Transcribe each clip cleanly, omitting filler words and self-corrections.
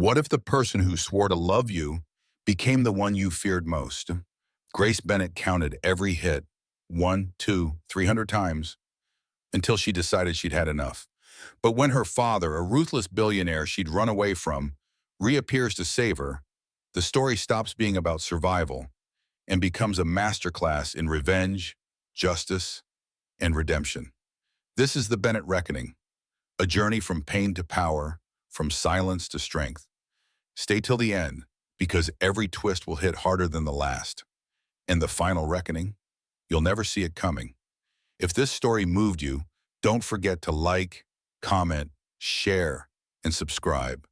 What if the person who swore to love you became the one you feared most? Grace Bennett counted every hit, 1, 2, 300 times, until she decided she'd had enough. But when her father, a ruthless billionaire she'd run away from, reappears to save her, the story stops being about survival and becomes a masterclass in revenge, justice, and redemption. This is the Bennett Reckoning, a journey from pain to power, from silence to strength. Stay till the end, because every twist will hit harder than the last. And the final reckoning, you'll never see it coming. If this story moved you, don't forget to like, comment, share, and subscribe.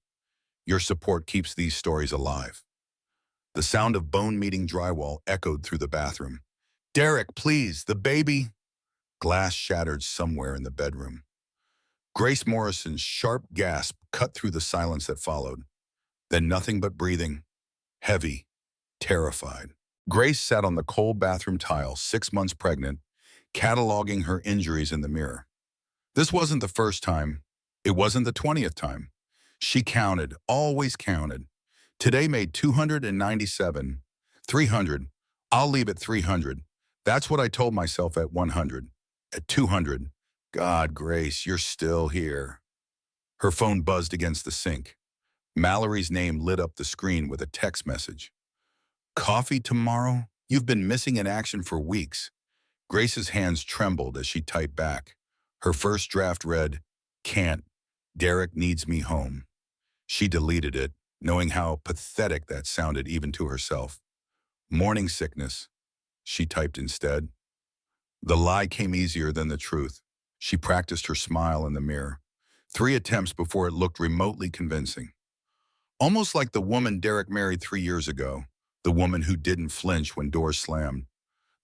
Your support keeps these stories alive. The sound of bone-meeting drywall echoed through the bathroom. "Derek, please, the baby!" Glass shattered somewhere in the bedroom. Grace Morrison's sharp gasp cut through the silence that followed. Then nothing but breathing, heavy, terrified. Grace sat on the cold bathroom tile, 6 months pregnant, cataloging her injuries in the mirror. This wasn't the first time. It wasn't the 20th time. She counted, always counted. Today made 297. 300. I'll leave at 300. That's what I told myself at 100. At 200. God, Grace, you're still here. Her phone buzzed against the sink. Mallory's name lit up the screen with a text message. "Coffee tomorrow? You've been missing in action for weeks." Grace's hands trembled as she typed back. Her first draft read, "Can't. Derek needs me home." She deleted it, knowing how pathetic that sounded even to herself. "Morning sickness," she typed instead. The lie came easier than the truth. She practiced her smile in the mirror. 3 attempts before it looked remotely convincing. Almost like the woman Derek married 3 years ago, the woman who didn't flinch when doors slammed,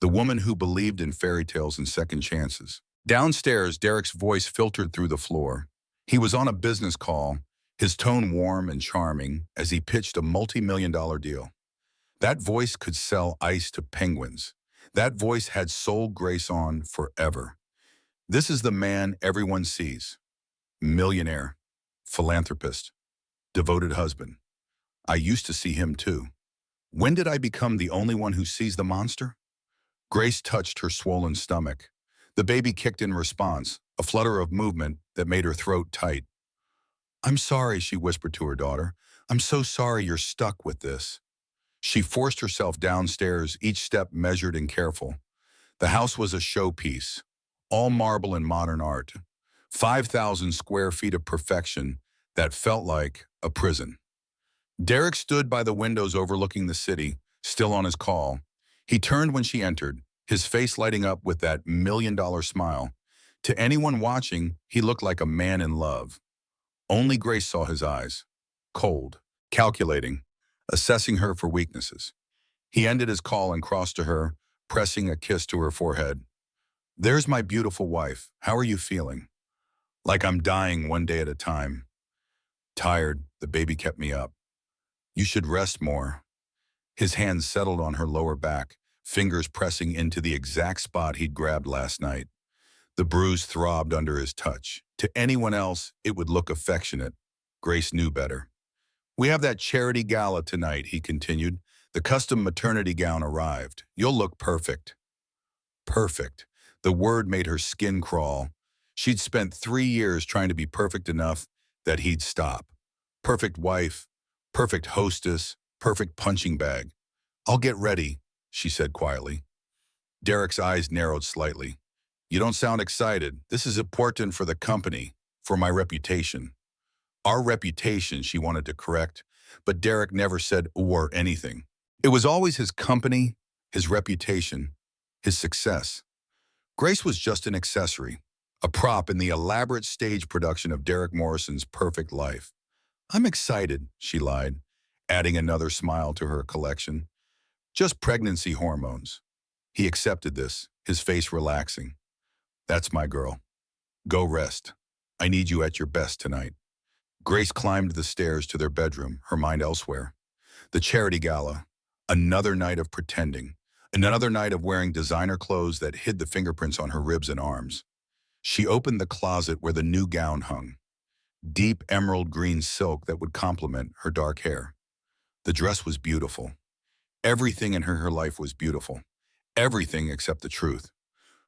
the woman who believed in fairy tales and second chances. Downstairs, Derek's voice filtered through the floor. He was on a business call, his tone warm and charming as he pitched a multi-million-dollar deal. That voice could sell ice to penguins. That voice had sold Grace on forever. This is the man everyone sees. Millionaire, philanthropist, devoted husband. I used to see him too. When did I become the only one who sees the monster? Grace touched her swollen stomach. The baby kicked in response, a flutter of movement that made her throat tight. "I'm sorry," she whispered to her daughter. "I'm so sorry you're stuck with this." She forced herself downstairs, each step measured and careful. The house was a showpiece, all marble and modern art. 5,000 square feet of perfection that felt like a prison. Derek stood by the windows overlooking the city, still on his call. He turned when she entered, his face lighting up with that million-dollar smile. To anyone watching, he looked like a man in love. Only Grace saw his eyes, cold, calculating, assessing her for weaknesses. He ended his call and crossed to her, pressing a kiss to her forehead. "There's my beautiful wife. How are you feeling?" "Like I'm dying one day at a time." "Tired. The baby kept me up." "You should rest more." His hands settled on her lower back, fingers pressing into the exact spot he'd grabbed last night. The bruise throbbed under his touch. To anyone else, it would look affectionate. Grace knew better. "We have that charity gala tonight," he continued. "The custom maternity gown arrived. You'll look perfect." Perfect. The word made her skin crawl. She'd spent 3 years trying to be perfect enough that he'd stop. Perfect wife, perfect hostess, perfect punching bag. "I'll get ready," she said quietly. Derek's eyes narrowed slightly. "You don't sound excited. This is important for the company, for my reputation." Our reputation, she wanted to correct, but Derek never said or anything. It was always his company, his reputation, his success. Grace was just an accessory, a prop in the elaborate stage production of Derek Morrison's perfect life. "I'm excited," she lied, adding another smile to her collection. "Just pregnancy hormones." He accepted this, his face relaxing. "That's my girl. Go rest. I need you at your best tonight." Grace climbed the stairs to their bedroom, her mind elsewhere. The charity gala. Another night of pretending. Another night of wearing designer clothes that hid the fingerprints on her ribs and arms. She opened the closet where the new gown hung. deep emerald green silk that would complement her dark hair. The dress was beautiful. Everything in her life was beautiful. Everything except the truth.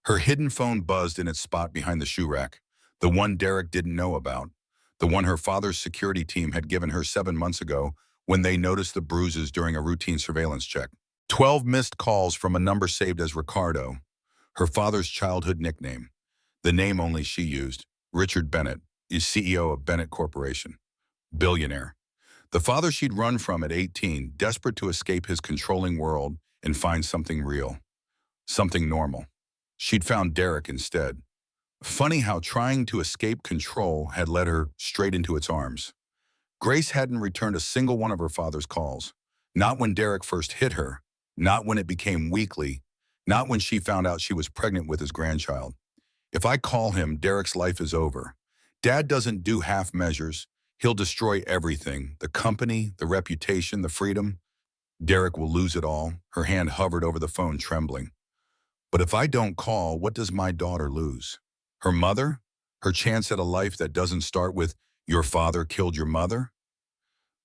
Her hidden phone buzzed in its spot behind the shoe rack, the one Derek didn't know about, the one her father's security team had given her 7 months ago when they noticed the bruises during a routine surveillance check. 12 missed calls from a number saved as Ricardo, her father's childhood nickname, the name only she used. Richard Bennett is CEO of Bennett Corporation. Billionaire. The father she'd run from at 18, desperate to escape his controlling world and find something real, something normal. She'd found Derek instead. Funny how trying to escape control had led her straight into its arms. Grace hadn't returned a single one of her father's calls. Not when Derek first hit her, not when it became weekly, not when she found out she was pregnant with his grandchild. If I call him, Derek's life is over. Dad doesn't do half measures. He'll destroy everything, the company, the reputation, the freedom. Derek will lose it all. Her hand hovered over the phone, trembling. But if I don't call, what does my daughter lose? Her mother? Her chance at a life that doesn't start with, "Your father killed your mother"?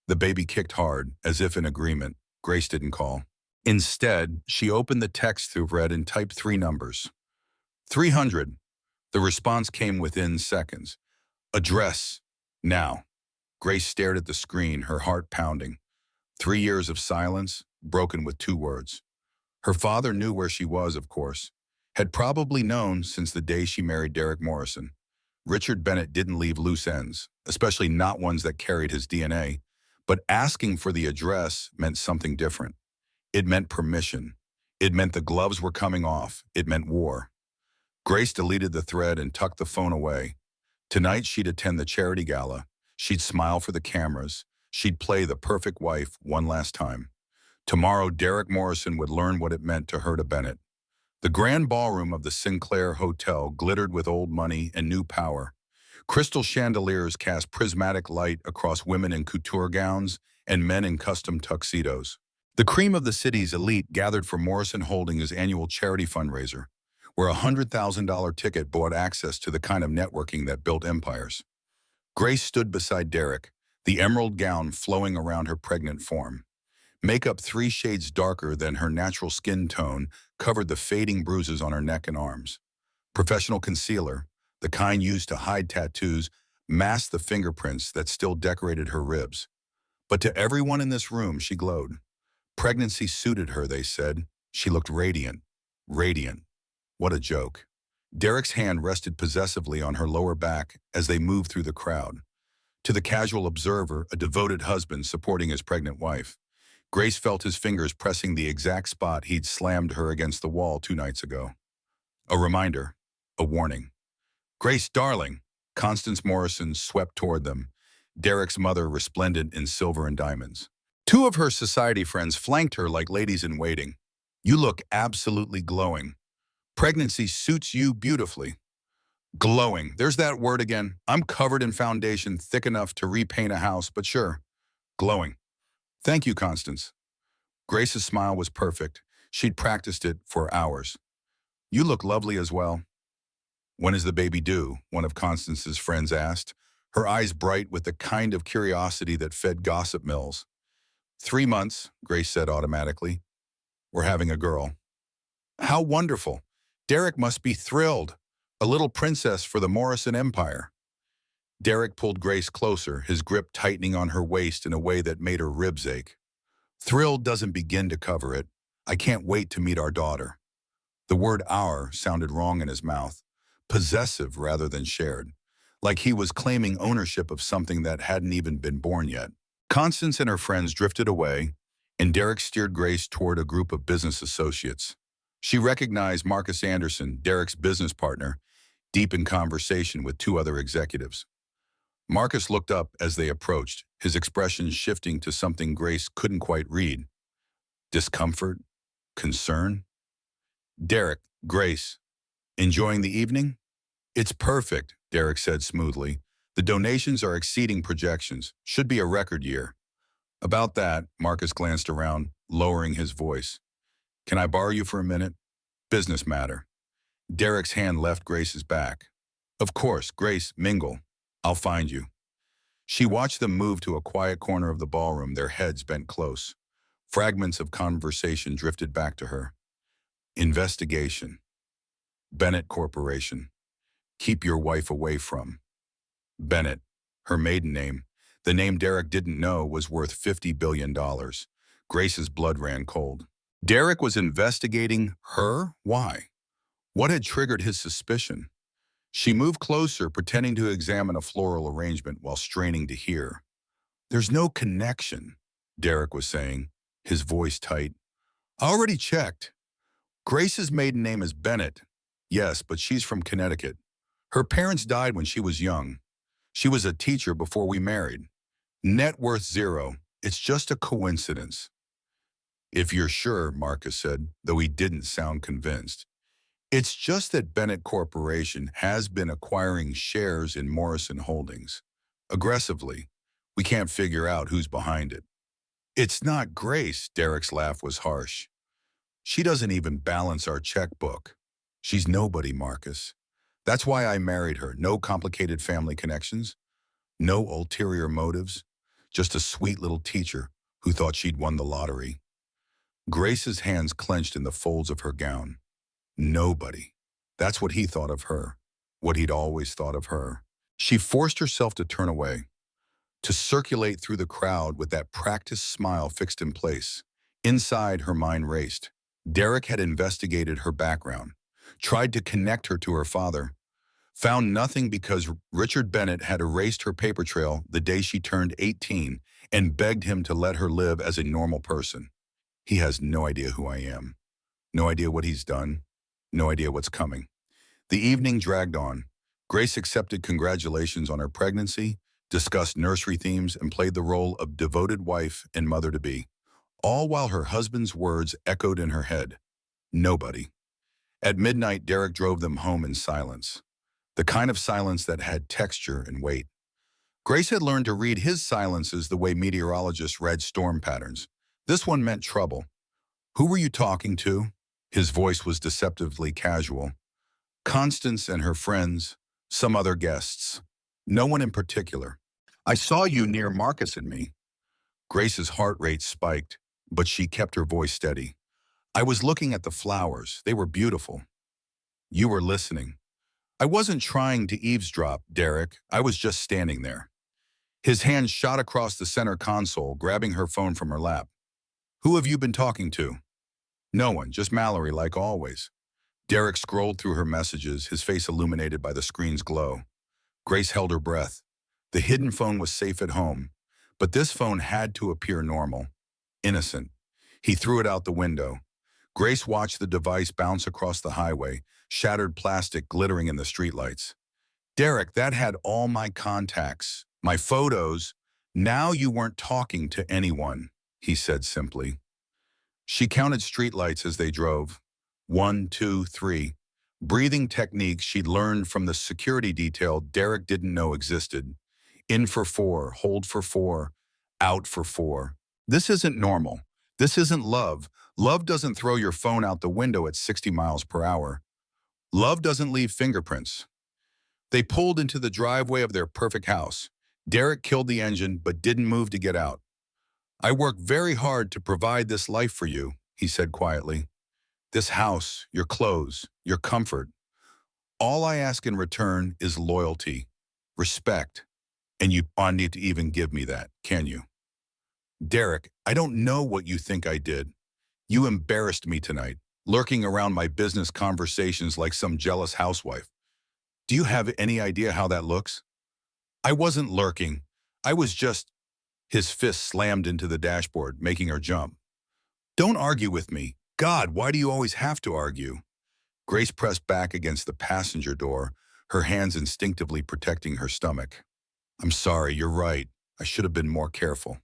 The baby kicked hard, as if in agreement. Grace didn't call. Instead, she opened the text thread and typed 3 numbers. 300. The response came within seconds. Address. Now. Grace stared at the screen, her heart pounding. 3 years of silence, broken with 2 words. Her father knew where she was, of course. Had probably known since the day she married Derek Morrison. Richard Bennett didn't leave loose ends, especially not ones that carried his DNA. But asking for the address meant something different. It meant permission. It meant the gloves were coming off. It meant war. Grace deleted the thread and tucked the phone away. Tonight she'd attend the charity gala. She'd smile for the cameras. She'd play the perfect wife one last time. Tomorrow, Derek Morrison would learn what it meant to her to Bennett. The grand ballroom of the Sinclair Hotel glittered with old money and new power. Crystal chandeliers cast prismatic light across women in couture gowns and men in custom tuxedos. The cream of the city's elite gathered for Morrison Holdings' annual charity fundraiser, where a $100,000 ticket bought access to the kind of networking that built empires. Grace stood beside Derek, the emerald gown flowing around her pregnant form. Makeup 3 shades darker than her natural skin tone covered the fading bruises on her neck and arms. Professional concealer, the kind used to hide tattoos, masked the fingerprints that still decorated her ribs. But to everyone in this room, she glowed. Pregnancy suited her, they said. She looked radiant. Radiant. What a joke. Derek's hand rested possessively on her lower back as they moved through the crowd. To the casual observer, a devoted husband supporting his pregnant wife. Grace felt his fingers pressing the exact spot he'd slammed her against the wall 2 nights ago. A reminder. A warning. "Grace, darling." Constance Morrison swept toward them, Derek's mother resplendent in silver and diamonds. 2 of her society friends flanked her like ladies in waiting. "You look absolutely glowing. Pregnancy suits you beautifully." Glowing. There's that word again. I'm covered in foundation thick enough to repaint a house, but sure. Glowing. Thank you, Constance. Grace's smile was perfect. She'd practiced it for hours. "You look lovely as well." "When is the baby due?" one of Constance's friends asked, her eyes bright with the kind of curiosity that fed gossip mills. 3 months, Grace said automatically. "We're having a girl." "How wonderful. Derek must be thrilled. A little princess for the Morrison Empire." Derek pulled Grace closer, his grip tightening on her waist in a way that made her ribs ache. "Thrilled doesn't begin to cover it. I can't wait to meet our daughter." The word "our" sounded wrong in his mouth, possessive rather than shared, like he was claiming ownership of something that hadn't even been born yet. Constance and her friends drifted away, and Derek steered Grace toward a group of business associates. She recognized Marcus Anderson, Derek's business partner, deep in conversation with 2 other executives. Marcus looked up as they approached, his expression shifting to something Grace couldn't quite read. Discomfort? Concern? "Derek, Grace, enjoying the evening?" "It's perfect," Derek said smoothly. "The donations are exceeding projections. Should be a record year." "About that," Marcus glanced around, lowering his voice. "Can I borrow you for a minute? Business matter." Derek's hand left Grace's back. "Of course, Grace, mingle. I'll find you." She watched them move to a quiet corner of the ballroom, their heads bent close. Fragments of conversation drifted back to her. Investigation. Bennett Corporation. Keep your wife away from. Bennett, her maiden name, the name Derek didn't know was worth $50 billion. Grace's blood ran cold. Derek was investigating her? Why? What had triggered his suspicion? She moved closer, pretending to examine a floral arrangement while straining to hear. There's no connection, Derek was saying, his voice tight. I already checked. Grace's maiden name is Bennett. Yes, but she's from Connecticut. Her parents died when she was young. She was a teacher before we married. Net worth zero. It's just a coincidence. If you're sure, Marcus said, though he didn't sound convinced. It's just that Bennett Corporation has been acquiring shares in Morrison Holdings. Aggressively. We can't figure out who's behind it. It's not Grace, Derek's laugh was harsh. She doesn't even balance our checkbook. She's nobody, Marcus. That's why I married her. No complicated family connections. No ulterior motives. Just a sweet little teacher who thought she'd won the lottery. Grace's hands clenched in the folds of her gown. Nobody. That's what he thought of her. What he'd always thought of her. She forced herself to turn away, to circulate through the crowd with that practiced smile fixed in place. Inside, her mind raced. Derek had investigated her background, tried to connect her to her father, found nothing because Richard Bennett had erased her paper trail the day she turned 18 and begged him to let her live as a normal person. He has no idea who I am, no idea what he's done, no idea what's coming. The evening dragged on. Grace accepted congratulations on her pregnancy, discussed nursery themes, and played the role of devoted wife and mother-to-be, all while her husband's words echoed in her head. Nobody. At midnight, Derek drove them home in silence, the kind of silence that had texture and weight. Grace had learned to read his silences the way meteorologists read storm patterns. This one meant trouble. Who were you talking to? His voice was deceptively casual. Constance and her friends, some other guests. No one in particular. I saw you near Marcus and me. Grace's heart rate spiked, but she kept her voice steady. I was looking at the flowers. They were beautiful. You were listening. I wasn't trying to eavesdrop, Derek. I was just standing there. His hand shot across the center console, grabbing her phone from her lap. Who have you been talking to? No one, just Mallory, like always. Derek scrolled through her messages, his face illuminated by the screen's glow. Grace held her breath. The hidden phone was safe at home, but this phone had to appear normal, innocent. He threw it out the window. Grace watched the device bounce across the highway, shattered plastic glittering in the streetlights. Derek, that had all my contacts, my photos. Now you weren't talking to anyone, he said simply. She counted streetlights as they drove. 1, 2, 3. Breathing techniques she'd learned from the security detail Derek didn't know existed. In for 4, hold for 4, out for 4. This isn't normal. This isn't love. Love doesn't throw your phone out the window at 60 miles per hour. Love doesn't leave fingerprints. They pulled into the driveway of their perfect house. Derek killed the engine but didn't move to get out. I worked very hard to provide this life for you, he said quietly. This house, your clothes, your comfort. All I ask in return is loyalty, respect, and you don't need to even give me that, can you? Derek, I don't know what you think I did. You embarrassed me tonight, lurking around my business conversations like some jealous housewife. Do you have any idea how that looks? I wasn't lurking. I was just... His fist slammed into the dashboard, making her jump. Don't argue with me. God, why do you always have to argue? Grace pressed back against the passenger door, her hands instinctively protecting her stomach. I'm sorry, you're right. I should have been more careful.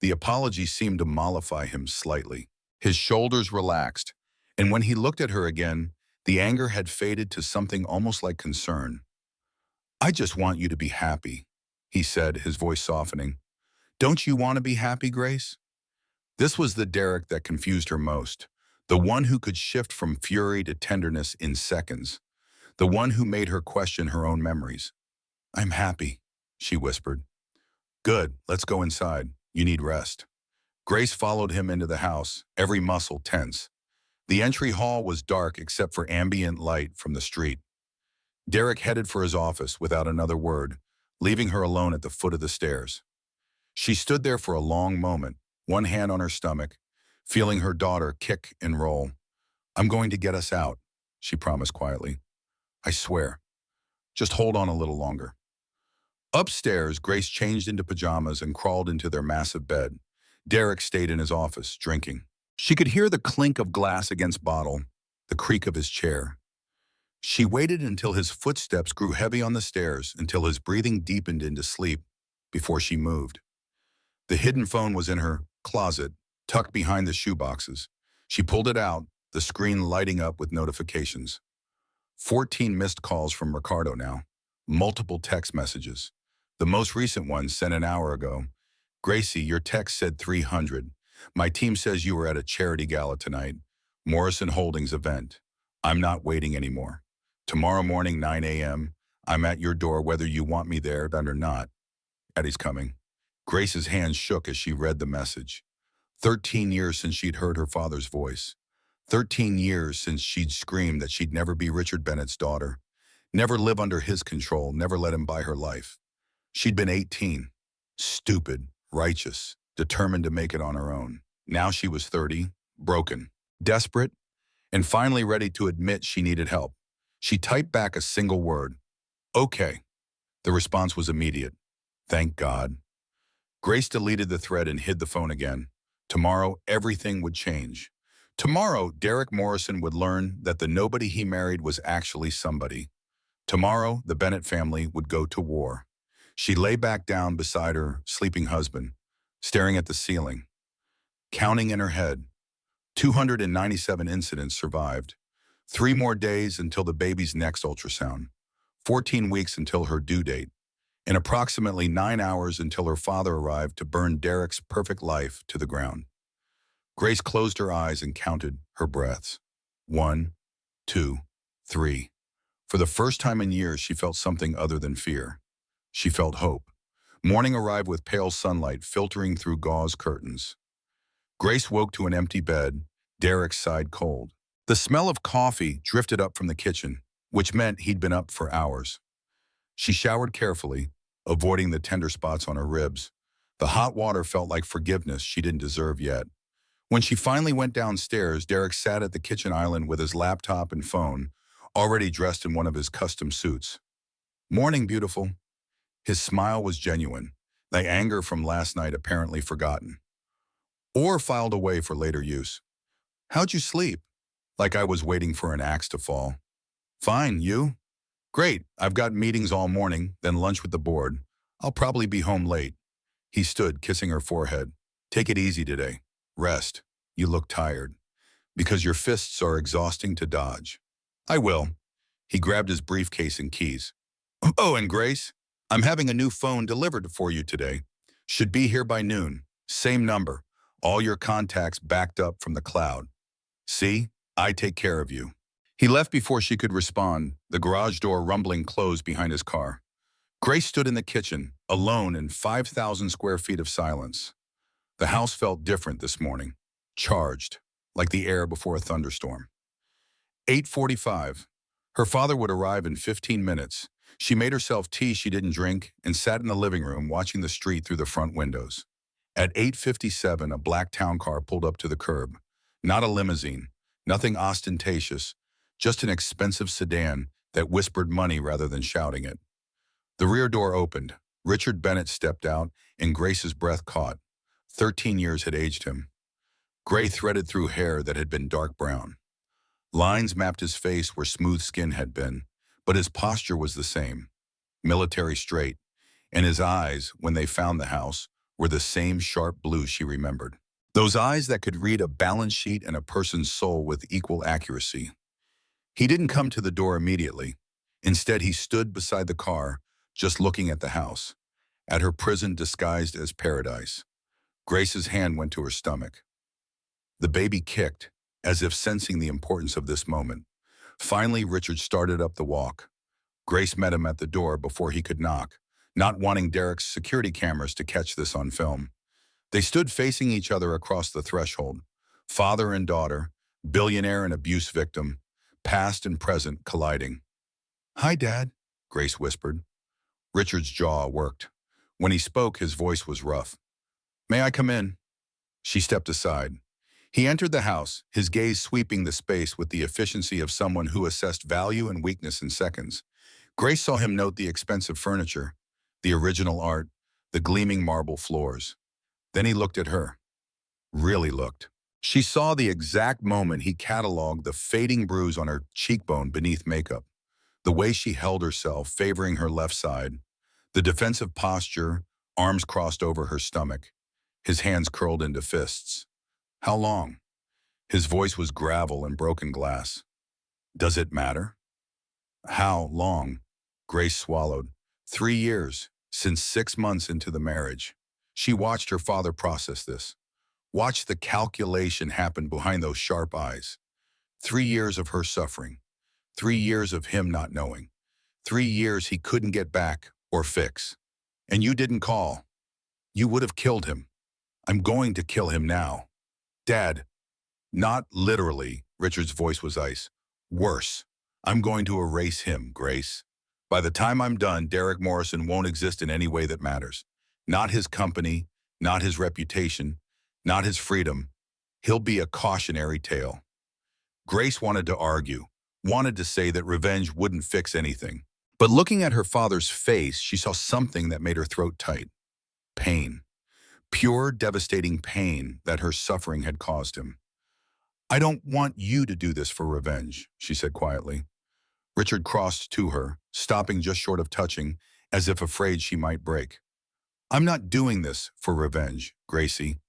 The apology seemed to mollify him slightly. His shoulders relaxed, and when he looked at her again, the anger had faded to something almost like concern. I just want you to be happy, he said, his voice softening. Don't you want to be happy, Grace? This was the Derek that confused her most, the one who could shift from fury to tenderness in seconds, the one who made her question her own memories. I'm happy, she whispered. Good, let's go inside. You need rest. Grace followed him into the house, every muscle tense. The entry hall was dark except for ambient light from the street. Derek headed for his office without another word, leaving her alone at the foot of the stairs. She stood there for a long moment, one hand on her stomach, feeling her daughter kick and roll. I'm going to get us out, she promised quietly. I swear. Just hold on a little longer. Upstairs, Grace changed into pajamas and crawled into their massive bed. Derek stayed in his office, drinking. She could hear the clink of glass against bottle, the creak of his chair. She waited until his footsteps grew heavy on the stairs, until his breathing deepened into sleep, before she moved. The hidden phone was in her closet, tucked behind the shoeboxes. She pulled it out, the screen lighting up with notifications. 14 missed calls from Ricardo now. Multiple text messages. The most recent one sent an hour ago. Gracie, your text said 300. My team says you were at a charity gala tonight. Morrison Holdings event. I'm not waiting anymore. Tomorrow morning, 9 a.m., I'm at your door whether you want me there or not. Daddy's coming. Grace's hands shook as she read the message. 13 years since she'd heard her father's voice. 13 years since she'd screamed that she'd never be Richard Bennett's daughter. Never live under his control, never let him buy her life. She'd been 18. Stupid, righteous, determined to make it on her own. Now she was 30, broken, desperate, and finally ready to admit she needed help. She typed back a single word. Okay. The response was immediate. Thank God. Grace deleted the thread and hid the phone again. Tomorrow, everything would change. Tomorrow, Derek Morrison would learn that the nobody he married was actually somebody. Tomorrow, the Bennett family would go to war. She lay back down beside her sleeping husband, staring at the ceiling, counting in her head. 297 incidents survived. 3 more days until the baby's next ultrasound. 14 weeks until her due date. And approximately 9 hours until her father arrived to burn Derek's perfect life to the ground. Grace closed her eyes and counted her breaths. 1, 2, 3. For the first time in years, she felt something other than fear. She felt hope. Morning arrived with pale sunlight filtering through gauze curtains. Grace woke to an empty bed. Derek sighed cold. The smell of coffee drifted up from the kitchen, which meant he'd been up for hours. She showered carefully, avoiding the tender spots on her ribs. The hot water felt like forgiveness she didn't deserve yet. When she finally went downstairs, Derek sat at the kitchen island with his laptop and phone, already dressed in one of his custom suits. Morning, beautiful. His smile was genuine, the anger from last night apparently forgotten. Or filed away for later use. How'd you sleep? Like I was waiting for an axe to fall. Fine, you? Great, I've got meetings all morning, then lunch with the board. I'll probably be home late. He stood, kissing her forehead. Take it easy today. Rest. You look tired. Because your fists are exhausting to dodge. I will. He grabbed his briefcase and keys. Oh, and Grace, I'm having a new phone delivered for you today. Should be here by noon. Same number. All your contacts backed up from the cloud. See? I take care of you. He left before she could respond, the garage door rumbling closed behind his car. Grace stood in the kitchen, alone in 5,000 square feet of silence. The house felt different this morning, charged, like the air before a thunderstorm. 8:45. Her father would arrive in 15 minutes. She made herself tea she didn't drink and sat in the living room watching the street through the front windows. At 8:57, a black town car pulled up to the curb. Not a limousine, nothing ostentatious, just an expensive sedan that whispered money rather than shouting it. The rear door opened. Richard Bennett stepped out, and Grace's breath caught. 13 years had aged him. Gray threaded through hair that had been dark brown. Lines mapped his face where smooth skin had been, but his posture was the same, military straight, and his eyes, when they found the house, were the same sharp blue she remembered. Those eyes that could read a balance sheet and a person's soul with equal accuracy. He didn't come to the door immediately. Instead, he stood beside the car, just looking at the house, at her prison disguised as paradise. Grace's hand went to her stomach. The baby kicked, as if sensing the importance of this moment. Finally, Richard started up the walk. Grace met him at the door before he could knock, not wanting Derek's security cameras to catch this on film. They stood facing each other across the threshold, father and daughter, billionaire and abuse victim, past and present colliding. "Hi, Dad," Grace whispered. Richard's jaw worked. When he spoke, his voice was rough. "May I come in?" She stepped aside. He entered the house, his gaze sweeping the space with the efficiency of someone who assessed value and weakness in seconds. Grace saw him note the expensive furniture, the original art, the gleaming marble floors. Then he looked at her. Really looked. She saw the exact moment he cataloged the fading bruise on her cheekbone beneath makeup, the way she held herself, favoring her left side, the defensive posture, arms crossed over her stomach, his hands curled into fists. "How long?" His voice was gravel and broken glass. "Does it matter?" "How long?" Grace swallowed. 3 years, since 6 months into the marriage. She watched her father process this. Watched the calculation happen behind those sharp eyes. 3 years of her suffering. 3 years of him not knowing. 3 years he couldn't get back or fix. "And you didn't call. You would have killed him." "I'm going to kill him now." "Dad." "Not literally," Richard's voice was ice. "Worse. I'm going to erase him, Grace. By the time I'm done, Derek Morrison won't exist in any way that matters. Not his company, not his reputation, not his freedom. He'll be a cautionary tale." Grace wanted to argue, wanted to say that revenge wouldn't fix anything. But looking at her father's face, she saw something that made her throat tight. Pain. Pure, devastating pain that her suffering had caused him. "I don't want you to do this for revenge," she said quietly. Richard crossed to her, stopping just short of touching, as if afraid she might break. "I'm not doing this for revenge, Gracie.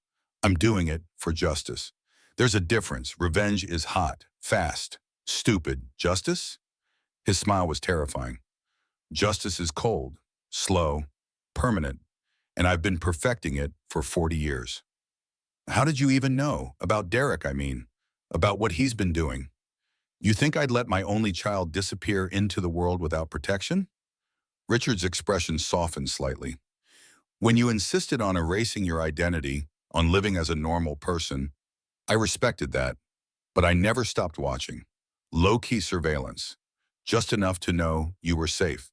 I'm doing it for justice. There's a difference. Revenge is hot, fast, stupid. Justice?" His smile was terrifying. "Justice is cold, slow, permanent, and I've been perfecting it for 40 years. "How did you even know? About Derek, I mean. About what he's been doing. You think I'd let my only child disappear into the world without protection?" Richard's expression softened slightly. "When you insisted on erasing your identity, on living as a normal person, I respected that, but I never stopped watching. Low-key surveillance. Just enough to know you were safe.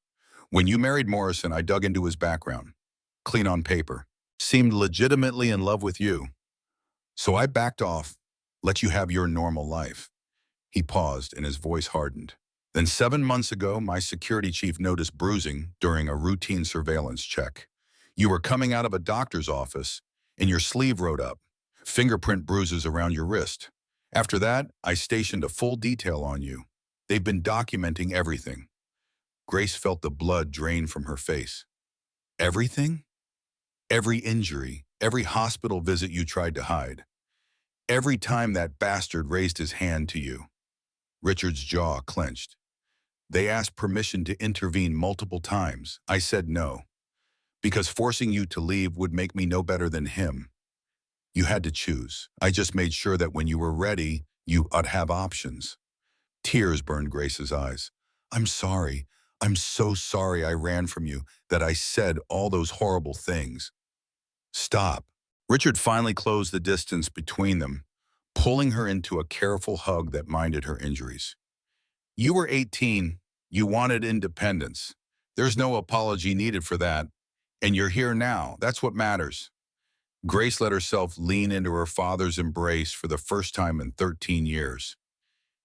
When you married Morrison, I dug into his background. Clean on paper. Seemed legitimately in love with you. So I backed off, let you have your normal life." He paused and his voice hardened. "Then 7 months ago, my security chief noticed bruising during a routine surveillance check. You were coming out of a doctor's office and your sleeve wrote up, fingerprint bruises around your wrist. After that, I stationed a full detail on you. They've been documenting everything." Grace felt the blood drain from her face. "Everything?" "Every injury, every hospital visit you tried to hide. Every time that bastard raised his hand to you." Richard's jaw clenched. "They asked permission to intervene multiple times. I said no. Because forcing you to leave would make me no better than him. You had to choose. I just made sure that when you were ready, you'd have options." Tears burned Grace's eyes. "I'm sorry. I'm so sorry I ran from you, that I said all those horrible things." "Stop." Richard finally closed the distance between them, pulling her into a careful hug that minded her injuries. "You were 18. You wanted independence. There's no apology needed for that. And you're here now. That's what matters." Grace let herself lean into her father's embrace for the first time in 13 years.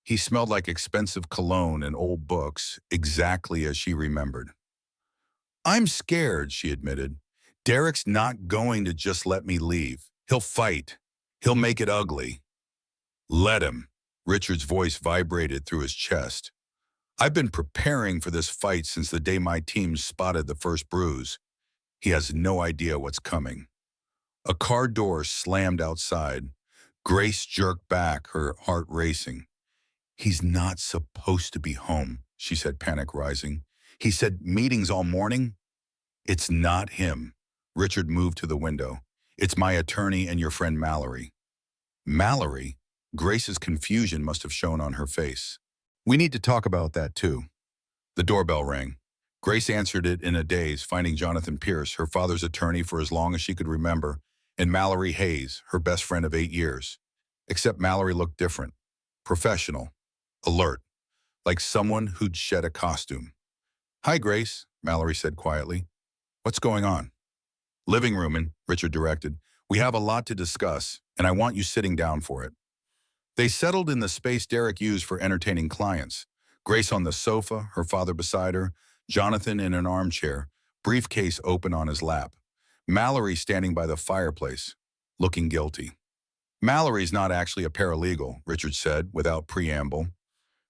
He smelled like expensive cologne and old books, exactly as she remembered. "I'm scared," she admitted. "Derek's not going to just let me leave. He'll fight. He'll make it ugly." "Let him." Richard's voice vibrated through his chest. "I've been preparing for this fight since the day my team spotted the first bruise. He has no idea what's coming." A car door slammed outside. Grace jerked back, her heart racing. "He's not supposed to be home," she said, panic rising. "He said meetings all morning." "It's not him." Richard moved to the window. "It's my attorney and your friend Mallory." "Mallory?" Grace's confusion must have shown on her face. "We need to talk about that too." The doorbell rang. Grace answered it in a daze, finding Jonathan Pierce, her father's attorney for as long as she could remember, and Mallory Hayes, her best friend of 8 years. Except Mallory looked different, professional, alert, like someone who'd shed a costume. "Hi, Grace," Mallory said quietly. "What's going on?" "Living room in," Richard directed. "We have a lot to discuss, and I want you sitting down for it." They settled in the space Derek used for entertaining clients. Grace on the sofa, her father beside her, Jonathan in an armchair, briefcase open on his lap. Mallory standing by the fireplace, looking guilty. "Mallory's not actually a paralegal," Richard said without preamble.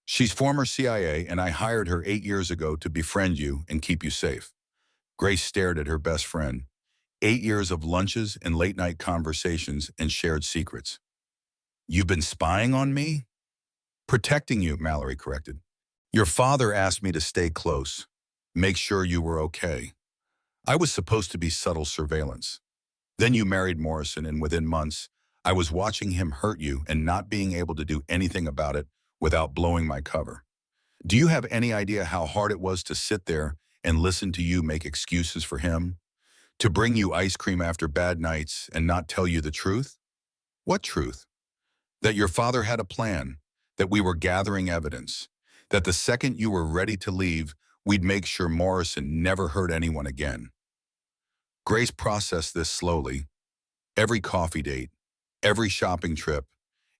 "She's former CIA, and I hired her 8 years ago to befriend you and keep you safe." Grace stared at her best friend. 8 years of lunches and late-night conversations and shared secrets. "You've been spying on me?" "Protecting you," Mallory corrected. "Your father asked me to stay close, make sure you were okay. I was supposed to be subtle surveillance. Then you married Morrison, and within months, I was watching him hurt you and not being able to do anything about it without blowing my cover. Do you have any idea how hard it was to sit there and listen to you make excuses for him? To bring you ice cream after bad nights and not tell you the truth?" "What truth?" "That your father had a plan, that we were gathering evidence, that the second you were ready to leave, we'd make sure Morrison never hurt anyone again." Grace processed this slowly. Every coffee date, every shopping trip,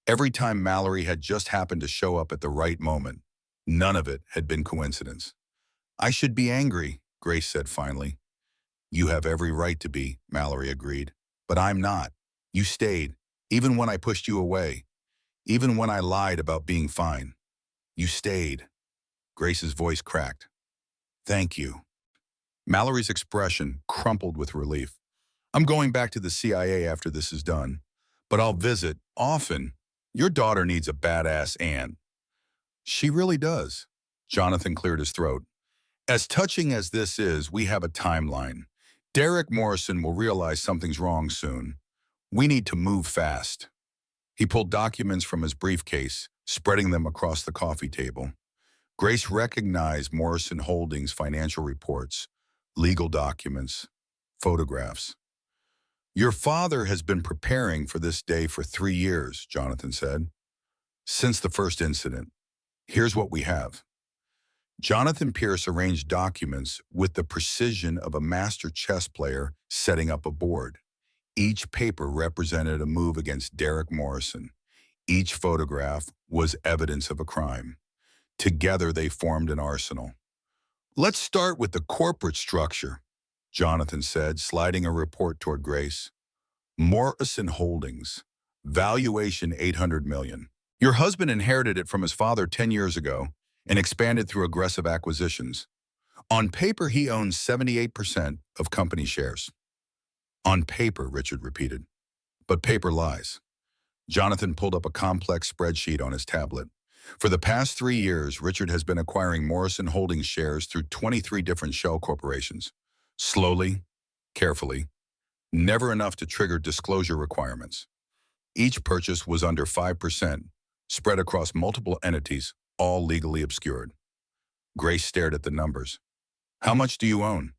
every time Mallory had just happened to show up at the right moment, none of it had been coincidence. "I should be angry," Grace said finally. "You have every right to be," Mallory agreed. "But I'm not. You stayed, even when I pushed you away, even when I lied about being fine. You stayed." Grace's voice cracked. "Thank you." Mallory's expression crumpled with relief. "I'm going back to the CIA after this is done, but I'll visit often. Your daughter needs a badass aunt." "She really does." Jonathan cleared his throat. "As touching as this is, we have a timeline. Derek Morrison will realize something's wrong soon. We need to move fast." He pulled documents from his briefcase, spreading them across the coffee table. Grace recognized Morrison Holdings' financial reports, legal documents, photographs. "Your father has been preparing for this day for 3 years," Jonathan said. "Since the first incident. Here's what we have." Jonathan Pierce arranged documents with the precision of a master chess player setting up a board. Each paper represented a move against Derek Morrison. Each photograph was evidence of a crime. Together they formed an arsenal. "Let's start with the corporate structure," Jonathan said, sliding a report toward Grace. "Morrison Holdings. Valuation $800 million. Your husband inherited it from his father 10 years ago and expanded through aggressive acquisitions. On paper, he owns 78% of company shares." "On paper," Richard repeated. "But paper lies." Jonathan pulled up a complex spreadsheet on his tablet. For the past 3 years, Richard has been acquiring Morrison Holdings shares through 23 different shell corporations. Slowly, carefully, never enough to trigger disclosure requirements. Each purchase was under 5%, spread across multiple entities, all legally obscured. Grace stared at the numbers. "How much do you own?"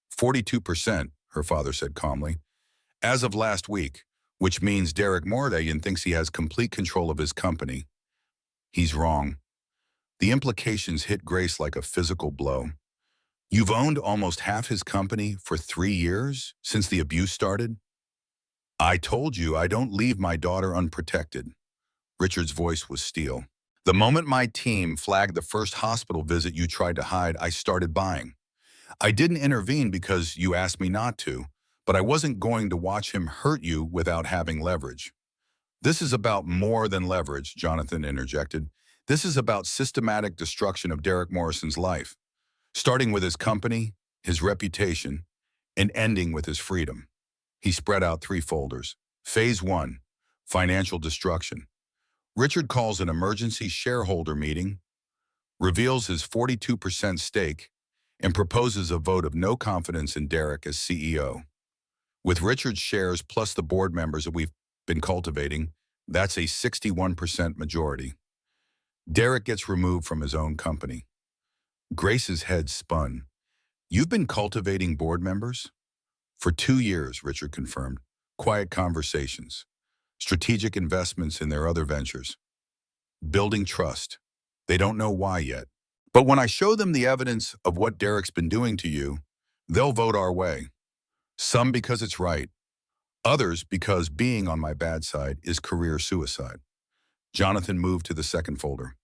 42%, her father said calmly. "As of last week, which means Derek Mordayan thinks he has complete control of his company." He's wrong. The implications hit Grace like a physical blow. "You've owned almost half his company for 3 years, since the abuse started?" "I told you I don't leave my daughter unprotected." Richard's voice was steel. "The moment my team flagged the first hospital visit you tried to hide, I started buying. I didn't intervene because you asked me not to, but I wasn't going to watch him hurt you without having leverage." "This is about more than leverage," Jonathan interjected. "This is about systematic destruction of Derek Morrison's life, starting with his company, his reputation, and ending with his freedom." He spread out 3 folders. Phase 1, financial destruction. Richard calls an emergency shareholder meeting, reveals his 42% stake, and proposes a vote of no confidence in Derek as CEO. With Richard's shares plus the board members that we've been cultivating, that's a 61% majority. Derek gets removed from his own company. Grace's head spun. You've been cultivating board members? For 2 years, Richard confirmed. Quiet conversations, strategic investments in their other ventures, building trust. They don't know why yet. But when I show them the evidence of what Derek's been doing to you, they'll vote our way. Some because it's right, others because being on my bad side is career suicide. Jonathan moved to the second folder.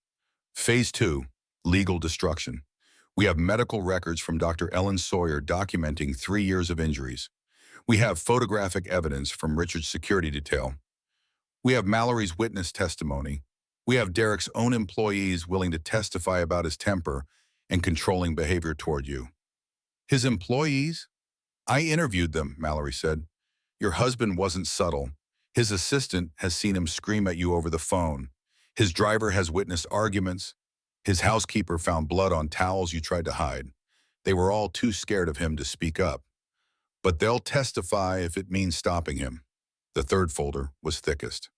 Phase 2, legal destruction. We have medical records from Dr. Ellen Sawyer documenting 3 years of injuries. We have photographic evidence from Richard's security detail. We have Mallory's witness testimony. We have Derek's own employees willing to testify about his temper and controlling behavior toward you. His employees? I interviewed them, Mallory said. Your husband wasn't subtle. His assistant has seen him scream at you over the phone. His driver has witnessed arguments. His housekeeper found blood on towels you tried to hide. They were all too scared of him to speak up. But they'll testify if it means stopping him. The third folder was thickest.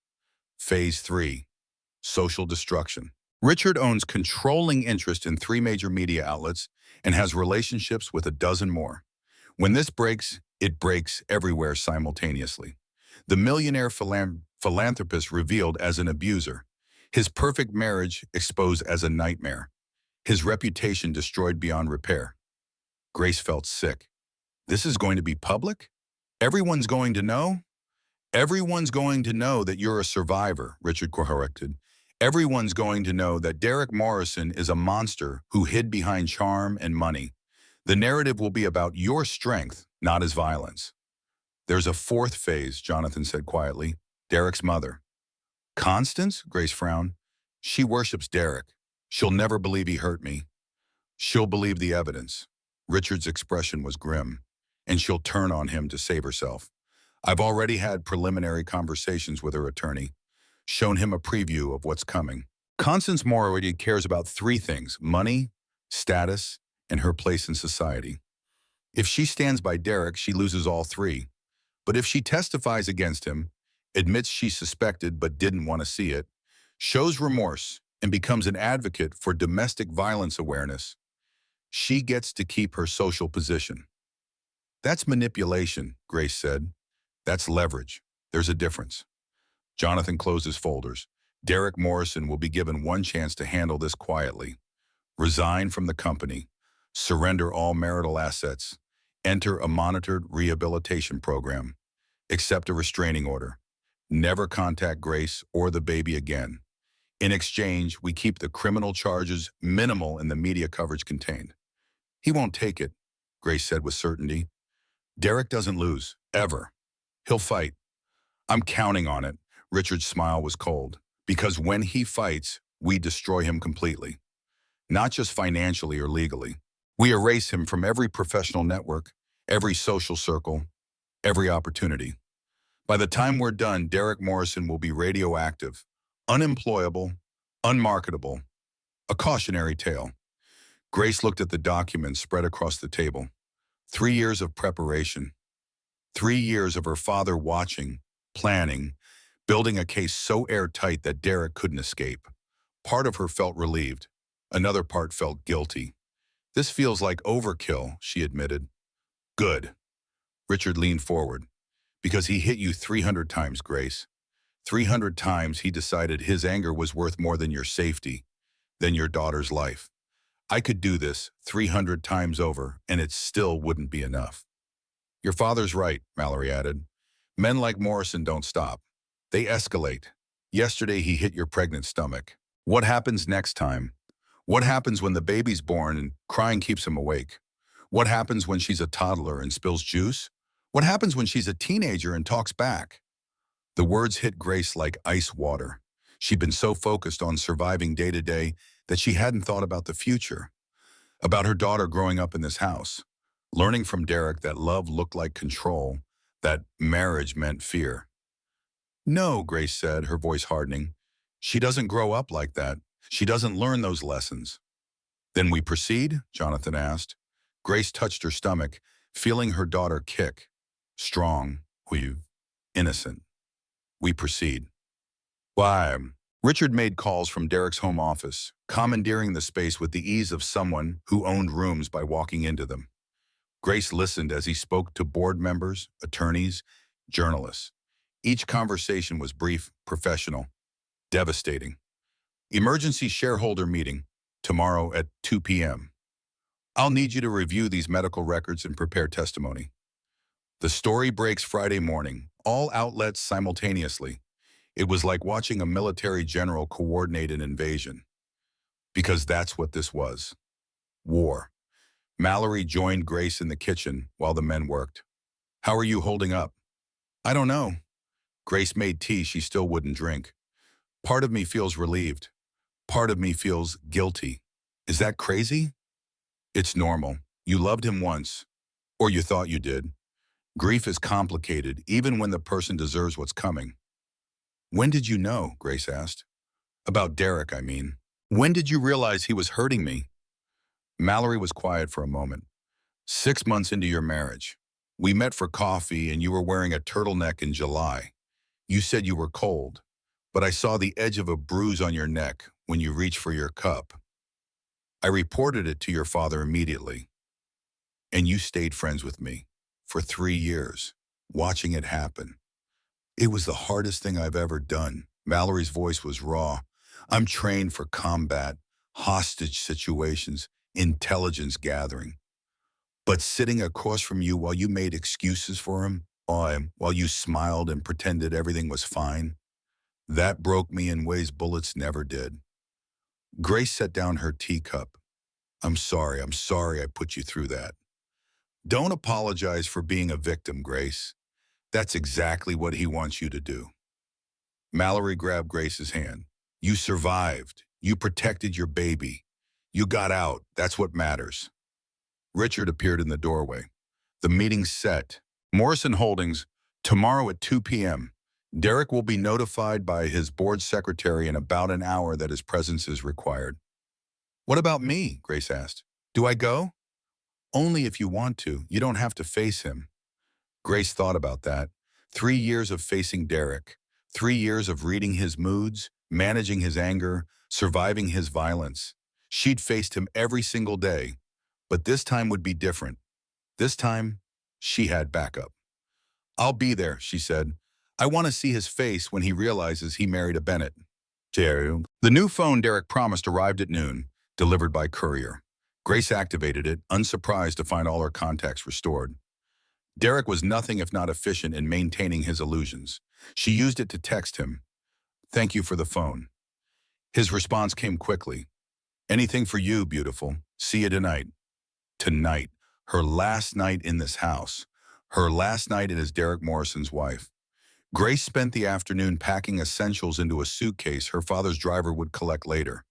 Phase 3, social destruction. Richard owns controlling interest in 3 major media outlets and has relationships with a dozen more. When this breaks, it breaks everywhere simultaneously. The millionaire philanthropist revealed as an abuser. His perfect marriage exposed as a nightmare. His reputation destroyed beyond repair. Grace felt sick. This is going to be public? Everyone's going to know? Everyone's going to know that you're a survivor, Richard corrected. Everyone's going to know that Derek Morrison is a monster who hid behind charm and money. The narrative will be about your strength, not his violence. There's a fourth phase, Jonathan said quietly. Derek's mother. Constance? Grace frowned. She worships Derek. She'll never believe he hurt me. She'll believe the evidence. Richard's expression was grim, and she'll turn on him to save herself. I've already had preliminary conversations with her attorney, shown him a preview of what's coming. Constance Morrison cares about 3 things: money, status, and her place in society. If she stands by Derek, she loses all 3. But if she testifies against him, admits she suspected but didn't want to see it, shows remorse, and becomes an advocate for domestic violence awareness, she gets to keep her social position. That's manipulation, Grace said. That's leverage. There's a difference. Jonathan closed his folders. Derek Morrison will be given one chance to handle this quietly. Resign from the company. Surrender all marital assets. Enter a monitored rehabilitation program. Accept a restraining order. Never contact Grace or the baby again. In exchange, we keep the criminal charges minimal in the media coverage contained. He won't take it, Grace said with certainty. Derek doesn't lose, ever. He'll fight. I'm counting on it. Richard's smile was cold. Because when he fights, we destroy him completely. Not just financially or legally. We erase him from every professional network, every social circle, every opportunity. By the time we're done, Derek Morrison will be radioactive, unemployable, unmarketable, a cautionary tale. Grace looked at the documents spread across the table. 3 years of preparation. 3 years of her father watching, planning, building a case so airtight that Derek couldn't escape. Part of her felt relieved. Another part felt guilty. This feels like overkill, she admitted. Good. Richard leaned forward. Because he hit you 300 times, Grace. 300 times he decided his anger was worth more than your safety, than your daughter's life. I could do this 300 times over, and it still wouldn't be enough. Your father's right, Mallory added. Men like Morrison don't stop. They escalate. Yesterday he hit your pregnant stomach. What happens next time? What happens when the baby's born and crying keeps him awake? What happens when she's a toddler and spills juice? What happens when she's a teenager and talks back? The words hit Grace like ice water. She'd been so focused on surviving day to day that she hadn't thought about the future, about her daughter growing up in this house, learning from Derek that love looked like control, that marriage meant fear. No, Grace said, her voice hardening. She doesn't grow up like that. She doesn't learn those lessons. Then we proceed? Jonathan asked. Grace touched her stomach, feeling her daughter kick. Strong, innocent. We proceed. Why? Richard made calls from Derek's home office, commandeering the space with the ease of someone who owned rooms by walking into them. Grace listened as he spoke to board members, attorneys, journalists. Each conversation was brief, professional, devastating. Emergency shareholder meeting, tomorrow at 2 p.m. I'll need you to review these medical records and prepare testimony. The story breaks Friday morning, all outlets simultaneously. It was like watching a military general coordinate an invasion. Because that's what this was. War. Mallory joined Grace in the kitchen while the men worked. How are you holding up? I don't know. Grace made tea she still wouldn't drink. Part of me feels relieved. Part of me feels guilty. Is that crazy? It's normal. You loved him once. Or you thought you did. Grief is complicated, even when the person deserves what's coming. When did you know? Grace asked. About Derek, I mean. When did you realize he was hurting me? Mallory was quiet for a moment. 6 months into your marriage. We met for coffee and you were wearing a turtleneck in July. You said you were cold, but I saw the edge of a bruise on your neck when you reached for your cup. I reported it to your father immediately. And you stayed friends with me for 3 years, watching it happen. It was the hardest thing I've ever done. Mallory's voice was raw. I'm trained for combat, hostage situations, intelligence gathering. But sitting across from you while you made excuses for him, while you smiled and pretended everything was fine, that broke me in ways bullets never did. Grace set down her teacup. I'm sorry I put you through that. Don't apologize for being a victim, Grace. That's exactly what he wants you to do. Mallory grabbed Grace's hand. You survived. You protected your baby. You got out. That's what matters. Richard appeared in the doorway. The meeting's set. Morrison Holdings, tomorrow at 2 p.m. Derek will be notified by his board secretary in about an hour that his presence is required. What about me? Grace asked. Do I go? Only if you want to. You don't have to face him. Grace thought about that. 3 years of facing Derek. 3 years of reading his moods, managing his anger, surviving his violence. She'd faced him every single day. But this time would be different. This time, she had backup. I'll be there, she said. I want to see his face when he realizes he married a Bennett. The new phone Derek promised arrived at noon, delivered by courier. Grace activated it, unsurprised to find all her contacts restored. Derek was nothing if not efficient in maintaining his illusions. She used it to text him. Thank you for the phone. His response came quickly. Anything for you, beautiful. See you tonight. Tonight. Her last night in this house. Her last night as Derek Morrison's wife. Grace spent the afternoon packing essentials into a suitcase her father's driver would collect later.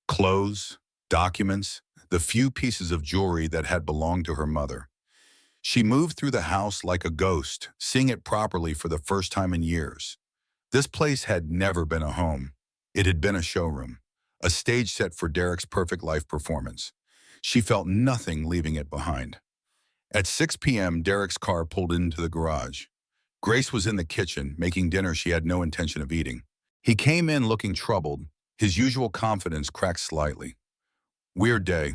Clothes, documents, the few pieces of jewelry that had belonged to her mother. She moved through the house like a ghost, seeing it properly for the first time in years. This place had never been a home. It had been a showroom, a stage set for Derek's perfect life performance. She felt nothing leaving it behind. At 6 p.m., Derek's car pulled into the garage. Grace was in the kitchen, making dinner she had no intention of eating. He came in looking troubled, his usual confidence cracked slightly. Weird day.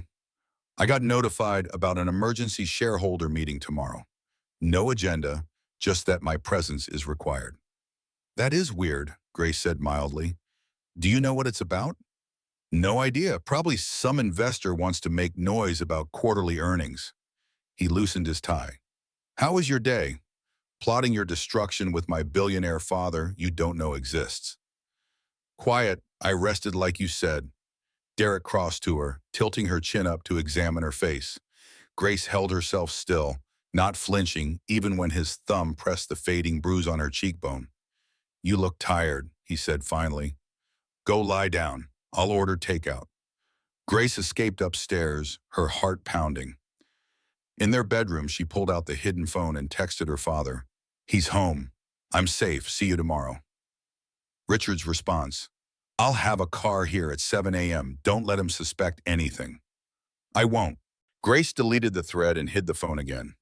I got notified about an emergency shareholder meeting tomorrow. No agenda, just that my presence is required. That is weird, Grace said mildly. Do you know what it's about? No idea. Probably some investor wants to make noise about quarterly earnings. He loosened his tie. How was your day? Plotting your destruction with my billionaire father you don't know exists. Quiet, I rested like you said. Derek crossed to her, tilting her chin up to examine her face. Grace held herself still, not flinching even when his thumb pressed the fading bruise on her cheekbone. You look tired, he said finally. Go lie down. I'll order takeout. Grace escaped upstairs, her heart pounding. In their bedroom, she pulled out the hidden phone and texted her father. He's home. I'm safe. See you tomorrow. Richard's response. I'll have a car here at 7 a.m. Don't let him suspect anything. I won't. Grace deleted the thread and hid the phone again.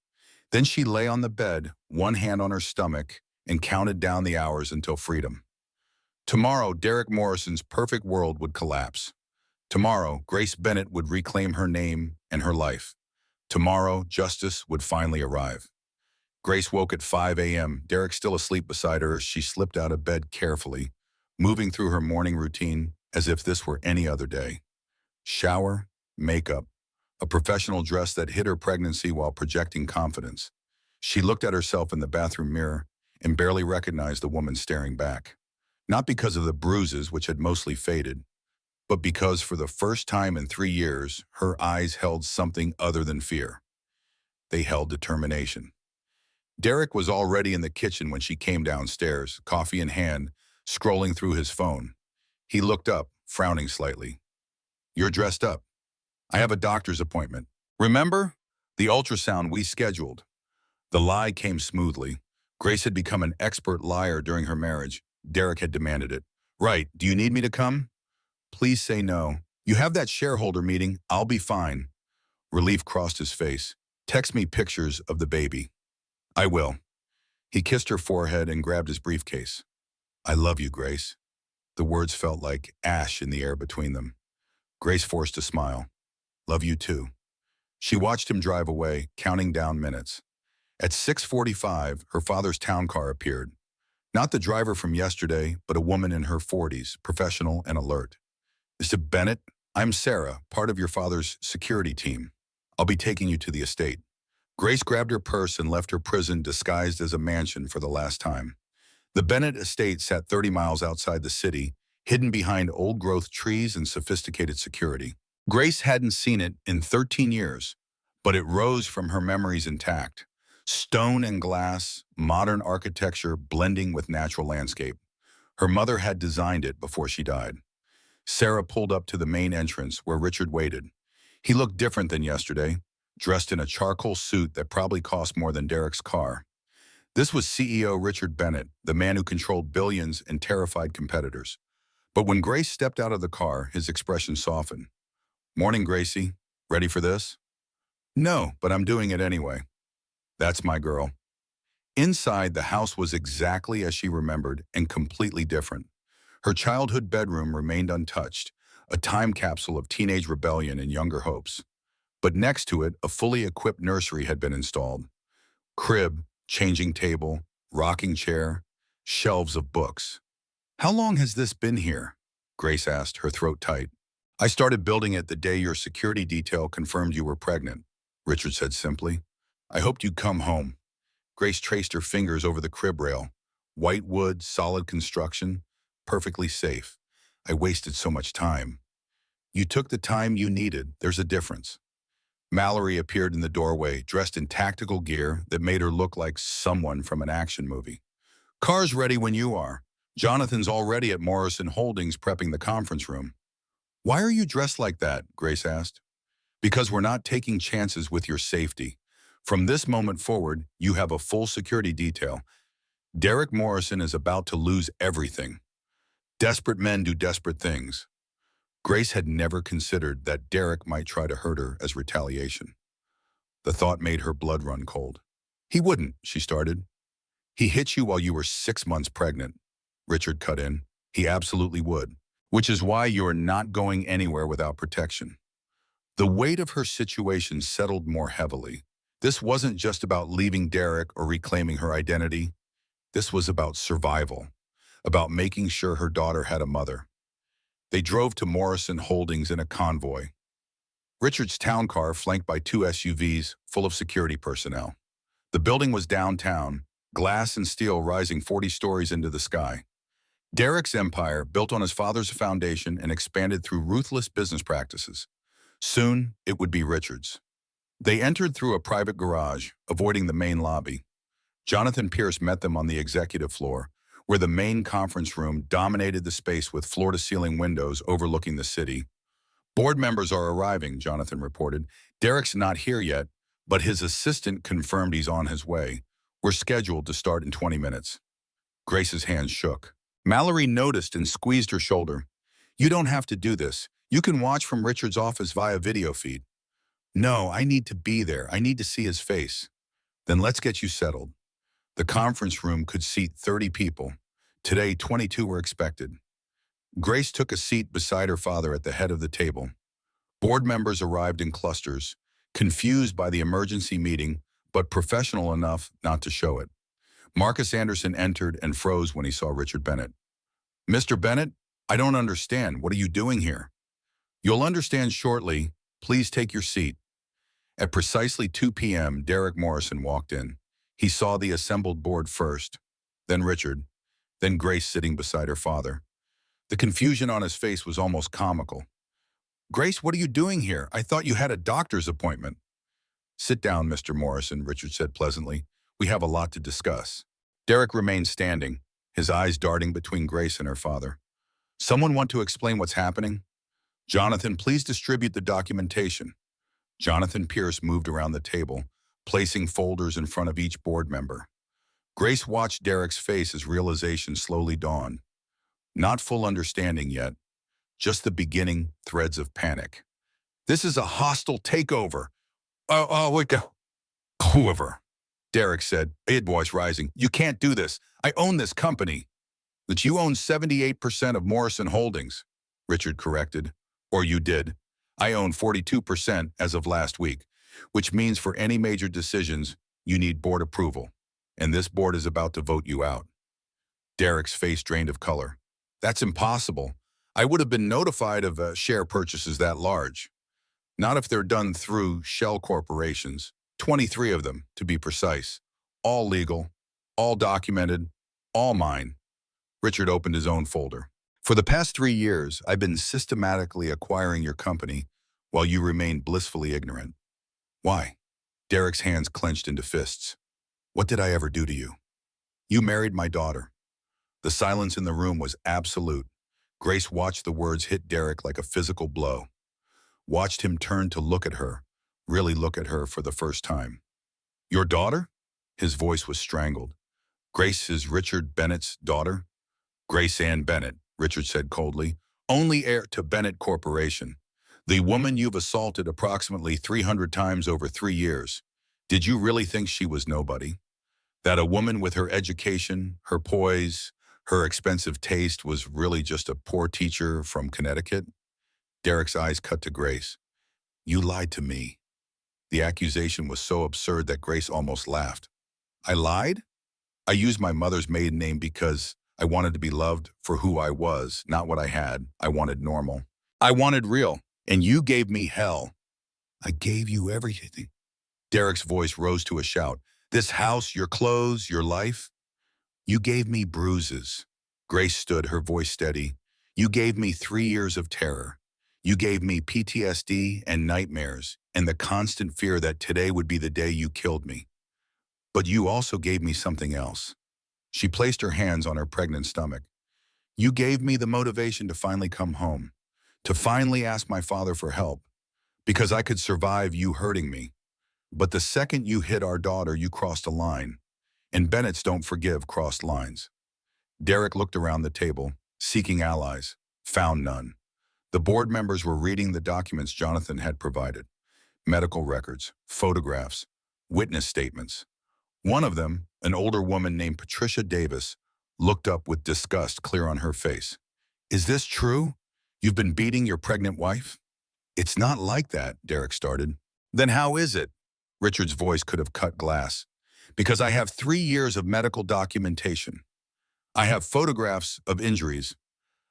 Then she lay on the bed, one hand on her stomach, and counted down the hours until freedom. Tomorrow, Derek Morrison's perfect world would collapse. Tomorrow, Grace Bennett would reclaim her name and her life. Tomorrow, justice would finally arrive. Grace woke at 5 a.m., Derek still asleep beside her as she slipped out of bed carefully, moving through her morning routine as if this were any other day. Shower, makeup, a professional dress that hid her pregnancy while projecting confidence. She looked at herself in the bathroom mirror and barely recognized the woman staring back. Not because of the bruises, which had mostly faded, but because for the first time in 3 years, her eyes held something other than fear. They held determination. Derek was already in the kitchen when she came downstairs, coffee in hand, scrolling through his phone. He looked up, frowning slightly. "You're dressed up. I have a doctor's appointment. Remember? The ultrasound we scheduled." The lie came smoothly. Grace had become an expert liar during her marriage. Derek had demanded it. "Right, do you need me to come?" "Please say no. You have that shareholder meeting. I'll be fine." Relief crossed his face. "Text me pictures of the baby." "I will." He kissed her forehead and grabbed his briefcase. "I love you, Grace." The words felt like ash in the air between them. Grace forced a smile. "Love you too." She watched him drive away, counting down minutes. At 6:45, her father's town car appeared. Not the driver from yesterday, but a woman in her 40s, professional and alert. "Mr. Bennett, I'm Sarah, part of your father's security team. I'll be taking you to the estate." Grace grabbed her purse and left her prison disguised as a mansion for the last time. The Bennett estate sat 30 miles outside the city, hidden behind old-growth trees and sophisticated security. Grace hadn't seen it in 13 years, but it rose from her memories intact. Stone and glass, modern architecture blending with natural landscape. Her mother had designed it before she died. Sarah pulled up to the main entrance where Richard waited. He looked different than yesterday, dressed in a charcoal suit that probably cost more than Derek's car. This was CEO Richard Bennett, the man who controlled billions and terrified competitors. But when Grace stepped out of the car, his expression softened. "Morning, Gracie. Ready for this?" "No, but I'm doing it anyway." "That's my girl." Inside, the house was exactly as she remembered and completely different. Her childhood bedroom remained untouched, a time capsule of teenage rebellion and younger hopes. But next to it, a fully equipped nursery had been installed. Crib, changing table, rocking chair, shelves of books. "How long has this been here?" Grace asked, her throat tight. "I started building it the day your security detail confirmed you were pregnant," Richard said simply. "I hoped you'd come home." Grace traced her fingers over the crib rail. White wood, solid construction, perfectly safe. "I wasted so much time." "You took the time you needed. There's a difference." Mallory appeared in the doorway, dressed in tactical gear that made her look like someone from an action movie. "Car's ready when you are. Jonathan's already at Morrison Holdings prepping the conference room." "Why are you dressed like that?" Grace asked. "Because we're not taking chances with your safety. From this moment forward, you have a full security detail. Derek Morrison is about to lose everything. Desperate men do desperate things." Grace had never considered that Derek might try to hurt her as retaliation. The thought made her blood run cold. "He wouldn't," she started. "He hit you while you were 6 months pregnant," Richard cut in. "He absolutely would. Which is why you're not going anywhere without protection." The weight of her situation settled more heavily. This wasn't just about leaving Derek or reclaiming her identity. This was about survival, about making sure her daughter had a mother. They drove to Morrison Holdings in a convoy. Richard's town car flanked by 2 SUVs full of security personnel. The building was downtown, glass and steel rising 40 stories into the sky. Derek's empire, built on his father's foundation and expanded through ruthless business practices. Soon, it would be Richard's. They entered through a private garage, avoiding the main lobby. Jonathan Pierce met them on the executive floor, where the main conference room dominated the space with floor-to-ceiling windows overlooking the city. "Board members are arriving," Jonathan reported. "Derek's not here yet, but his assistant confirmed he's on his way. We're scheduled to start in 20 minutes. Grace's hands shook. Mallory noticed and squeezed her shoulder. "You don't have to do this. You can watch from Richard's office via video feed." "No, I need to be there. I need to see his face." "Then let's get you settled." The conference room could seat 30 people. Today, 22 were expected. Grace took a seat beside her father at the head of the table. Board members arrived in clusters, confused by the emergency meeting, but professional enough not to show it. Marcus Anderson entered and froze when he saw Richard Bennett. "Mr. Bennett, I don't understand. What are you doing here?" "You'll understand shortly. Please take your seat." At precisely 2 p.m., Derek Morrison walked in. He saw the assembled board first, then Richard, then Grace sitting beside her father. The confusion on his face was almost comical. "Grace, what are you doing here? I thought you had a doctor's appointment." "Sit down, Mr. Morrison," Richard said pleasantly. "We have a lot to discuss." Derek remained standing, his eyes darting between Grace and her father. "Someone want to explain what's happening?" "Jonathan, please distribute the documentation." Jonathan Pierce moved around the table, placing folders in front of each board member. Grace watched Derek's face as realization slowly dawned. Not full understanding yet, just the beginning threads of panic. "This is a hostile takeover." Wait, whoever," Derek said, his voice rising. "You can't do this. I own this company." "That you own 78% of Morrison Holdings," Richard corrected. "Or you did. I own 42% as of last week, which means for any major decisions, you need board approval. And this board is about to vote you out." Derek's face drained of color. "That's impossible. I would have been notified of share purchases that large. Not if they're done through shell corporations, 23 of them, to be precise. All legal, all documented, all mine." Richard opened his own folder. "For the past 3 years, I've been systematically acquiring your company while you remained blissfully ignorant." "Why?" Derek's hands clenched into fists. "What did I ever do to you?" "You married my daughter." The silence in the room was absolute. Grace watched the words hit Derek like a physical blow. Watched him turn to look at her, really look at her for the first time. "Your daughter?" His voice was strangled. "Grace is Richard Bennett's daughter?" "Grace Ann Bennett," Richard said coldly, "only heir to Bennett Corporation. The woman you've assaulted approximately 300 times over 3 years. Did you really think she was nobody? That a woman with her education, her poise, her expensive taste was really just a poor teacher from Connecticut?" Derek's eyes cut to Grace. "You lied to me." The accusation was so absurd that Grace almost laughed. "I lied? I used my mother's maiden name because I wanted to be loved for who I was, not what I had. I wanted normal. I wanted real. And you gave me hell." "I gave you everything." Derek's voice rose to a shout. "This house, your clothes, your life." "You gave me bruises." Grace stood, her voice steady. "You gave me 3 years of terror. You gave me PTSD and nightmares and the constant fear that today would be the day you killed me. But you also gave me something else." She placed her hands on her pregnant stomach. "You gave me the motivation to finally come home, to finally ask my father for help, because I could survive you hurting me. But the second you hit our daughter, you crossed a line. And Bennett's don't forgive crossed lines." Derek looked around the table, seeking allies, found none. The board members were reading the documents Jonathan had provided. Medical records, photographs, witness statements. One of them, an older woman named Patricia Davis, looked up with disgust clear on her face. "Is this true? You've been beating your pregnant wife?" "It's not like that," Derek started. "Then how is it?" Richard's voice could have cut glass. "Because I have 3 years of medical documentation. I have photographs of injuries.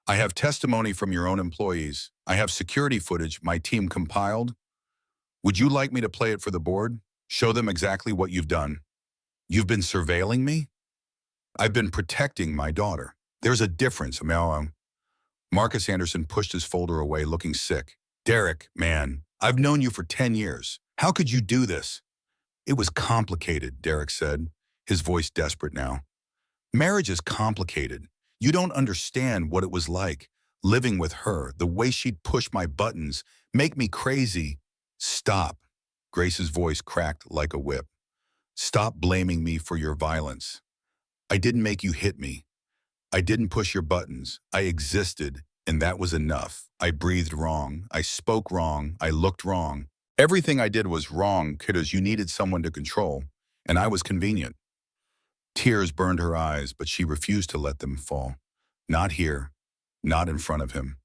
I have testimony from your own employees. I have security footage my team compiled. Would you like me to play it for the board? Show them exactly what you've done?" "You've been surveilling me?" "I've been protecting my daughter. There's a difference, Marcus Anderson pushed his folder away, looking sick. "Derek, man, I've known you for 10 years. How could you do this?" "It was complicated," Derek said, his voice desperate now. "Marriage is complicated. You don't understand what it was like, living with her, the way she'd push my buttons, make me crazy." "Stop." Grace's voice cracked like a whip. "Stop blaming me for your violence. I didn't make you hit me. I didn't push your buttons. I existed, and that was enough. I breathed wrong. I spoke wrong. I looked wrong. Everything I did was wrong because you needed someone to control, and I was convenient." Tears burned her eyes, but she refused to let them fall. Not here, not in front of him.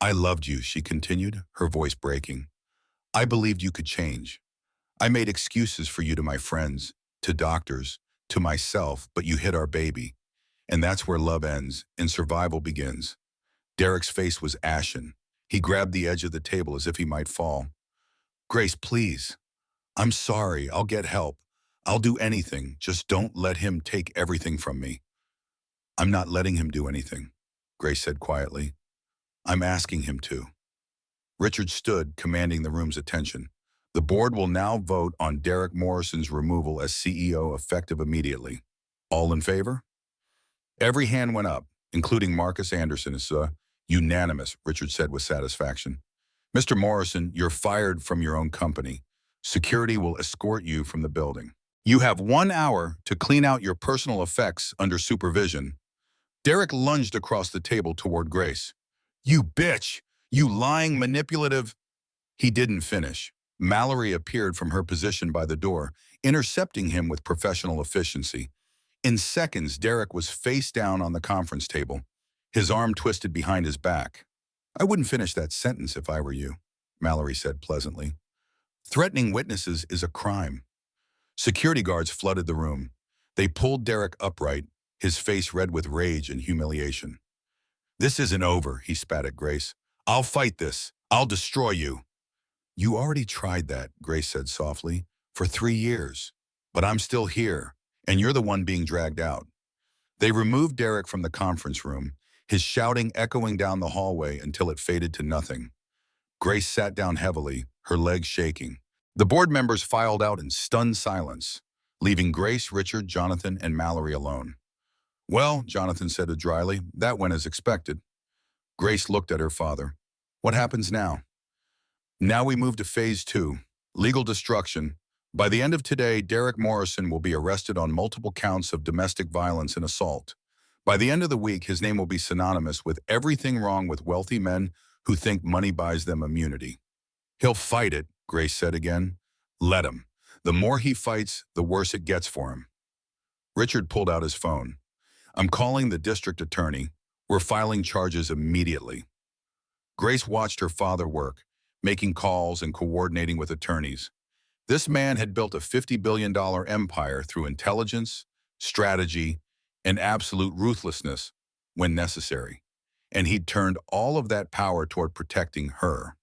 "I loved you," she continued, her voice breaking. I believed you could change. I made excuses for you to my friends, to doctors, to myself, but you hit our baby. And that's where love ends and survival begins. Derek's face was ashen. He grabbed the edge of the table as if he might fall. Grace, please. I'm sorry. I'll get help. I'll do anything. Just don't let him take everything from me. I'm not letting him do anything, Grace said quietly. I'm asking him to. Richard stood, commanding the room's attention. The board will now vote on Derek Morrison's removal as CEO effective immediately. All in favor? Every hand went up, including Marcus Anderson. It's unanimous, Richard said with satisfaction. Mr. Morrison, you're fired from your own company. Security will escort you from the building. You have 1 hour to clean out your personal effects under supervision. Derek lunged across the table toward Grace. You bitch! You lying, manipulative... He didn't finish. Mallory appeared from her position by the door, intercepting him with professional efficiency. In seconds, Derek was face down on the conference table, his arm twisted behind his back. I wouldn't finish that sentence if I were you, Mallory said pleasantly. Threatening witnesses is a crime. Security guards flooded the room. They pulled Derek upright, his face red with rage and humiliation. This isn't over, he spat at Grace. I'll fight this. I'll destroy you. You already tried that, Grace said softly, for 3 years. But I'm still here, and you're the one being dragged out. They removed Derek from the conference room, his shouting echoing down the hallway until it faded to nothing. Grace sat down heavily, her legs shaking. The board members filed out in stunned silence, leaving Grace, Richard, Jonathan, and Mallory alone. Well, Jonathan said dryly, that went as expected. Grace looked at her father. What happens now? Now we move to phase 2, legal destruction. By the end of today, Derek Morrison will be arrested on multiple counts of domestic violence and assault. By the end of the week, his name will be synonymous with everything wrong with wealthy men who think money buys them immunity. He'll fight it, Grace said again. Let him. The more he fights, the worse it gets for him. Richard pulled out his phone. I'm calling the district attorney. We're filing charges immediately. Grace watched her father work, making calls and coordinating with attorneys. This man had built a $50 billion empire through intelligence, strategy, and absolute ruthlessness when necessary. And he'd turned all of that power toward protecting her.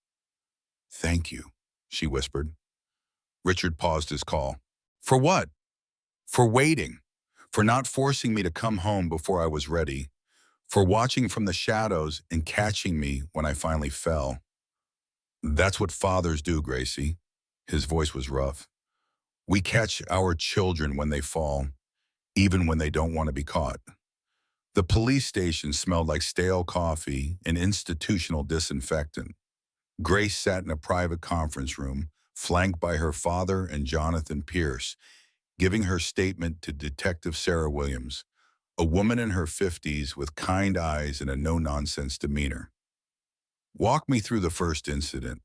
Thank you, she whispered. Richard paused his call. For what? For waiting. For not forcing me to come home before I was ready. For watching from the shadows and catching me when I finally fell. That's what fathers do, Gracie. His voice was rough. We catch our children when they fall, even when they don't want to be caught. The police station smelled like stale coffee and institutional disinfectant. Grace sat in a private conference room, flanked by her father and Jonathan Pierce, giving her statement to Detective Sarah Williams, a woman in her 50s with kind eyes and a no-nonsense demeanor. Walk me through the first incident,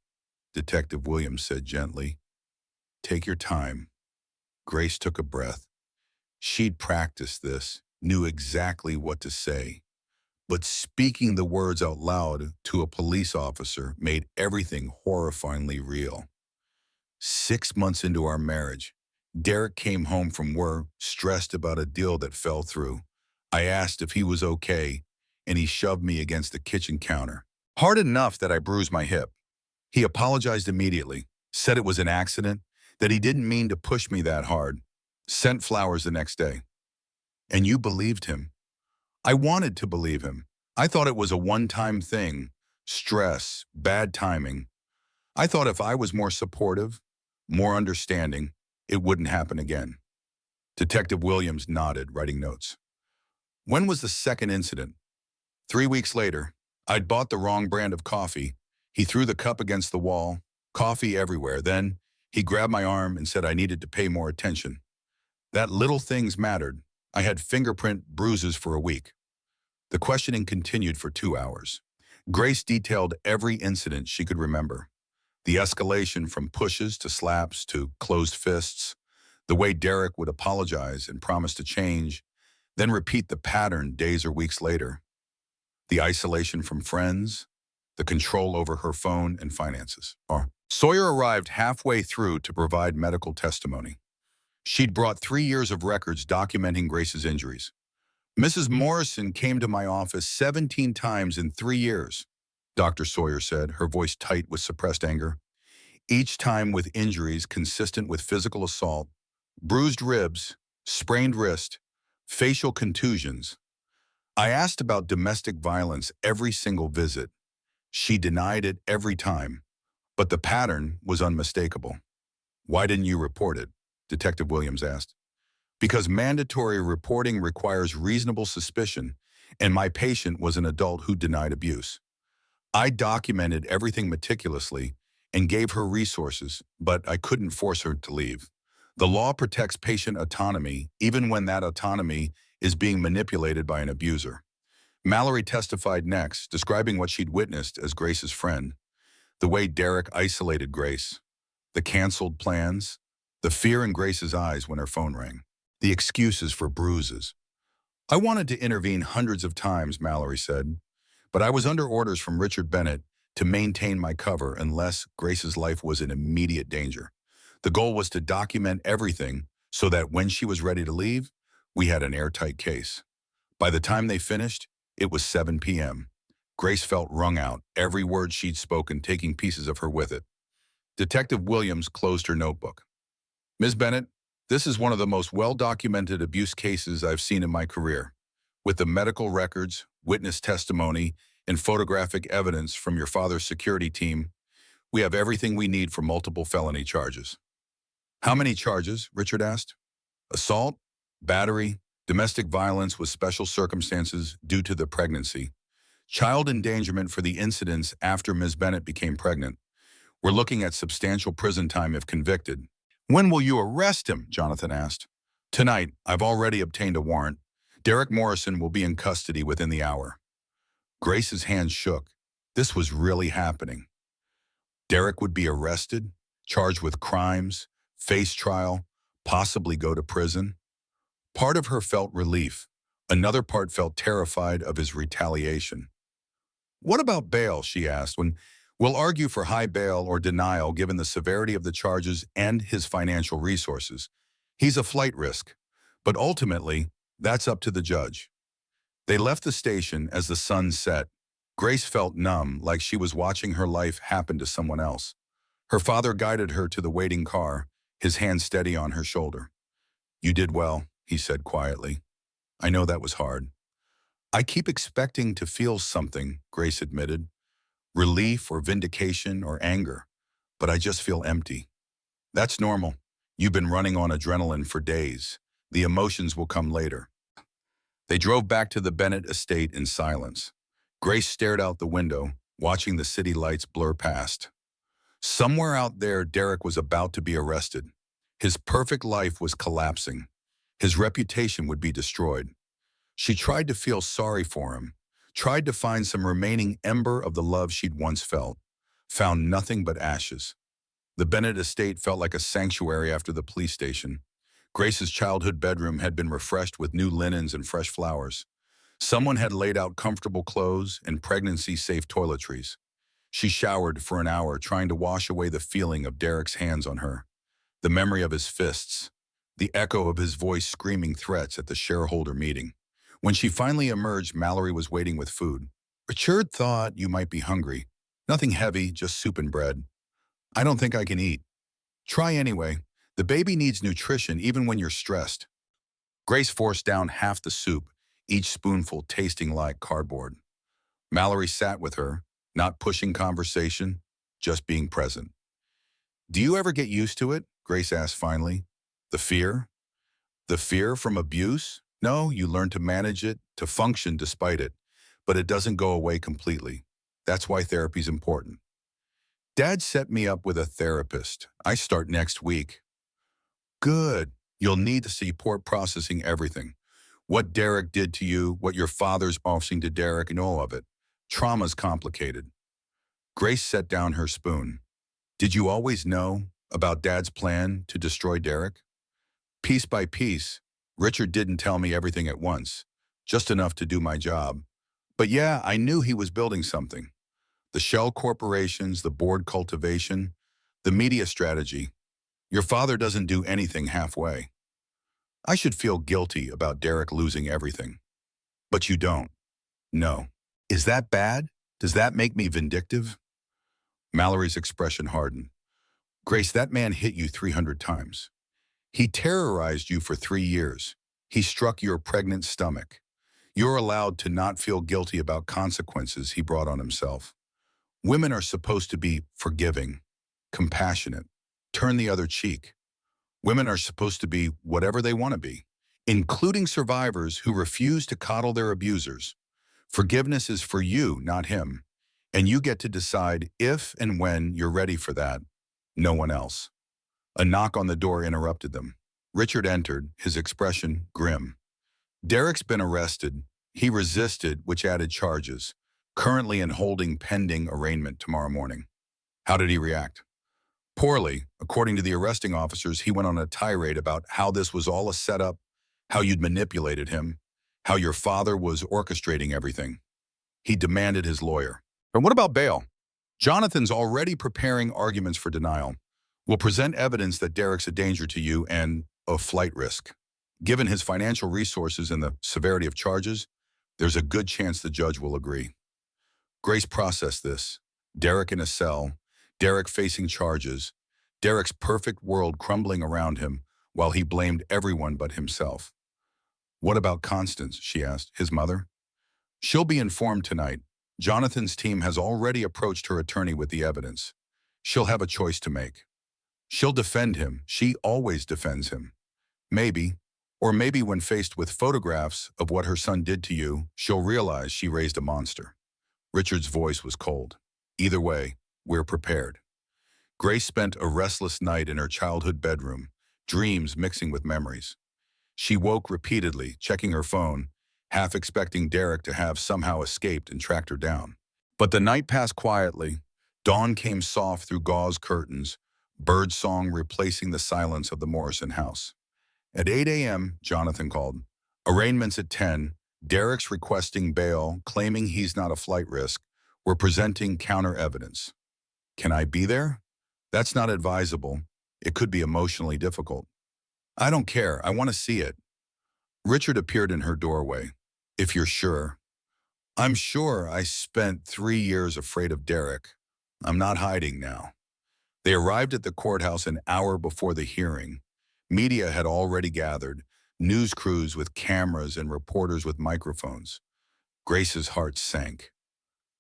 Detective Williams said gently. Take your time. Grace took a breath. She'd practiced this, knew exactly what to say. But speaking the words out loud to a police officer made everything horrifyingly real. 6 months into our marriage, Derek came home from work, stressed about a deal that fell through. I asked if he was okay, and he shoved me against the kitchen counter. Hard enough that I bruised my hip. He apologized immediately, said it was an accident, that he didn't mean to push me that hard, sent flowers the next day. And you believed him. I wanted to believe him. I thought it was a one-time thing, stress, bad timing. I thought if I was more supportive, more understanding, it wouldn't happen again. Detective Williams nodded, writing notes. When was the second incident? 3 weeks later. I'd bought the wrong brand of coffee. He threw the cup against the wall, coffee everywhere. Then he grabbed my arm and said I needed to pay more attention. That little things mattered. I had fingerprint bruises for a week. The questioning continued for 2 hours. Grace detailed every incident she could remember. The escalation from pushes to slaps to closed fists. The way Derek would apologize and promise to change, then repeat the pattern days or weeks later. The isolation from friends, the control over her phone and finances. Sawyer arrived halfway through to provide medical testimony. She'd brought 3 years of records documenting Grace's injuries. Mrs. Morrison came to my office 17 times in 3 years, Dr. Sawyer said, her voice tight with suppressed anger. Each time with injuries consistent with physical assault, bruised ribs, sprained wrist, facial contusions. I asked about domestic violence every single visit. She denied it every time, but the pattern was unmistakable. Why didn't you report it? Detective Williams asked. Because mandatory reporting requires reasonable suspicion, and my patient was an adult who denied abuse. I documented everything meticulously and gave her resources, but I couldn't force her to leave. The law protects patient autonomy, even when that autonomy is being manipulated by an abuser. Mallory testified next, describing what she'd witnessed as Grace's friend. The way Derek isolated Grace, the canceled plans, the fear in Grace's eyes when her phone rang, the excuses for bruises. I wanted to intervene hundreds of times, Mallory said, but I was under orders from Richard Bennett to maintain my cover unless Grace's life was in immediate danger. The goal was to document everything so that when she was ready to leave, we had an airtight case. By the time they finished, it was 7 p.m. Grace felt wrung out, every word she'd spoken taking pieces of her with it. Detective Williams closed her notebook. Ms. Bennett, this is one of the most well-documented abuse cases I've seen in my career. With the medical records, witness testimony, and photographic evidence from your father's security team, we have everything we need for multiple felony charges. How many charges? Richard asked. Assault, battery, domestic violence with special circumstances due to the pregnancy, child endangerment for the incidents after Ms. Bennett became pregnant. We're looking at substantial prison time if convicted. When will you arrest him? Jonathan asked. Tonight. I've already obtained a warrant. Derek Morrison will be in custody within the hour. Grace's hands shook. This was really happening. Derek would be arrested, charged with crimes, face trial, possibly go to prison. Part of her felt relief. Another part felt terrified of his retaliation. What about bail, she asked, when we'll argue for high bail or denial given the severity of the charges and his financial resources. He's a flight risk, but ultimately, that's up to the judge. They left the station as the sun set. Grace felt numb, like she was watching her life happen to someone else. Her father guided her to the waiting car, his hand steady on her shoulder. You did well, he said quietly. I know that was hard. I keep expecting to feel something, Grace admitted. Relief or vindication or anger, but I just feel empty. That's normal. You've been running on adrenaline for days. The emotions will come later. They drove back to the Bennett estate in silence. Grace stared out the window, watching the city lights blur past. Somewhere out there, Derek was about to be arrested. His perfect life was collapsing. His reputation would be destroyed. She tried to feel sorry for him, tried to find some remaining ember of the love she'd once felt, found nothing but ashes. The Bennett estate felt like a sanctuary after the police station. Grace's childhood bedroom had been refreshed with new linens and fresh flowers. Someone had laid out comfortable clothes and pregnancy-safe toiletries. She showered for an hour, trying to wash away the feeling of Derek's hands on her, the memory of his fists, the echo of his voice screaming threats at the shareholder meeting. When she finally emerged, Mallory was waiting with food. Richard thought you might be hungry. Nothing heavy, just soup and bread. I don't think I can eat. Try anyway. The baby needs nutrition even when you're stressed. Grace forced down half the soup, each spoonful tasting like cardboard. Mallory sat with her, not pushing conversation, just being present. Do you ever get used to it? Grace asked finally. The fear? The fear from abuse? No, you learn to manage it, to function despite it, but it doesn't go away completely. That's why therapy's important. Dad set me up with a therapist. I start next week. Good. You'll need to support processing everything. What Derek did to you, what your father's offering to Derek, and all of it. Trauma's complicated. Grace set down her spoon. Did you always know about Dad's plan to destroy Derek? Piece by piece. Richard didn't tell me everything at once, just enough to do my job. But yeah, I knew he was building something. The shell corporations, the board cultivation, The media strategy. Your father doesn't do anything halfway. I should feel guilty about Derek losing everything. But you don't. No. Is that bad? Does that make me vindictive? Mallory's expression hardened. Grace, that man hit you 300 times. He terrorized you for 3 years. He struck your pregnant stomach. You're allowed to not feel guilty about consequences he brought on himself. Women are supposed to be forgiving, compassionate, turn the other cheek. Women are supposed to be whatever they want to be, including survivors who refuse to coddle their abusers. Forgiveness is for you, not him. And you get to decide if and when you're ready for that. No one else. A knock on the door interrupted them. Richard entered, his expression grim. Derek's been arrested. He resisted, which added charges. Currently in holding pending arraignment tomorrow morning. How did he react? Poorly. According to the arresting officers, he went on a tirade about how this was all a setup, how you'd manipulated him, how your father was orchestrating everything. He demanded his lawyer. And what about bail? Jonathan's already preparing arguments for denial. We'll present evidence that Derek's a danger to you and a flight risk. Given his financial resources and the severity of charges, there's a good chance the judge will agree. Grace processed this. Derek in a cell, Derek facing charges, Derek's perfect world crumbling around him while he blamed everyone but himself. What about Constance, she asked, his mother? She'll be informed tonight. Jonathan's team has already approached her attorney with the evidence. She'll have a choice to make. She'll defend him. She always defends him. Maybe, or maybe when faced with photographs of what her son did to you, she'll realize she raised a monster. Richard's voice was cold. Either way, we're prepared. Grace spent a restless night in her childhood bedroom, dreams mixing with memories. She woke repeatedly, checking her phone, half expecting Derek to have somehow escaped and tracked her down. But the night passed quietly. Dawn came soft through gauze curtains, birdsong replacing the silence of the Morrison house. At 8 a.m., Jonathan called. Arraignments at 10, Derek's requesting bail, claiming he's not a flight risk. We're presenting counter evidence. Can I be there? That's not advisable. It could be emotionally difficult. I don't care. I want to see it. Richard appeared in her doorway. If you're sure. I'm sure. I spent 3 years afraid of Derek. I'm not hiding now. They arrived at the courthouse an hour before the hearing. Media had already gathered, news crews with cameras and reporters with microphones. Grace's heart sank.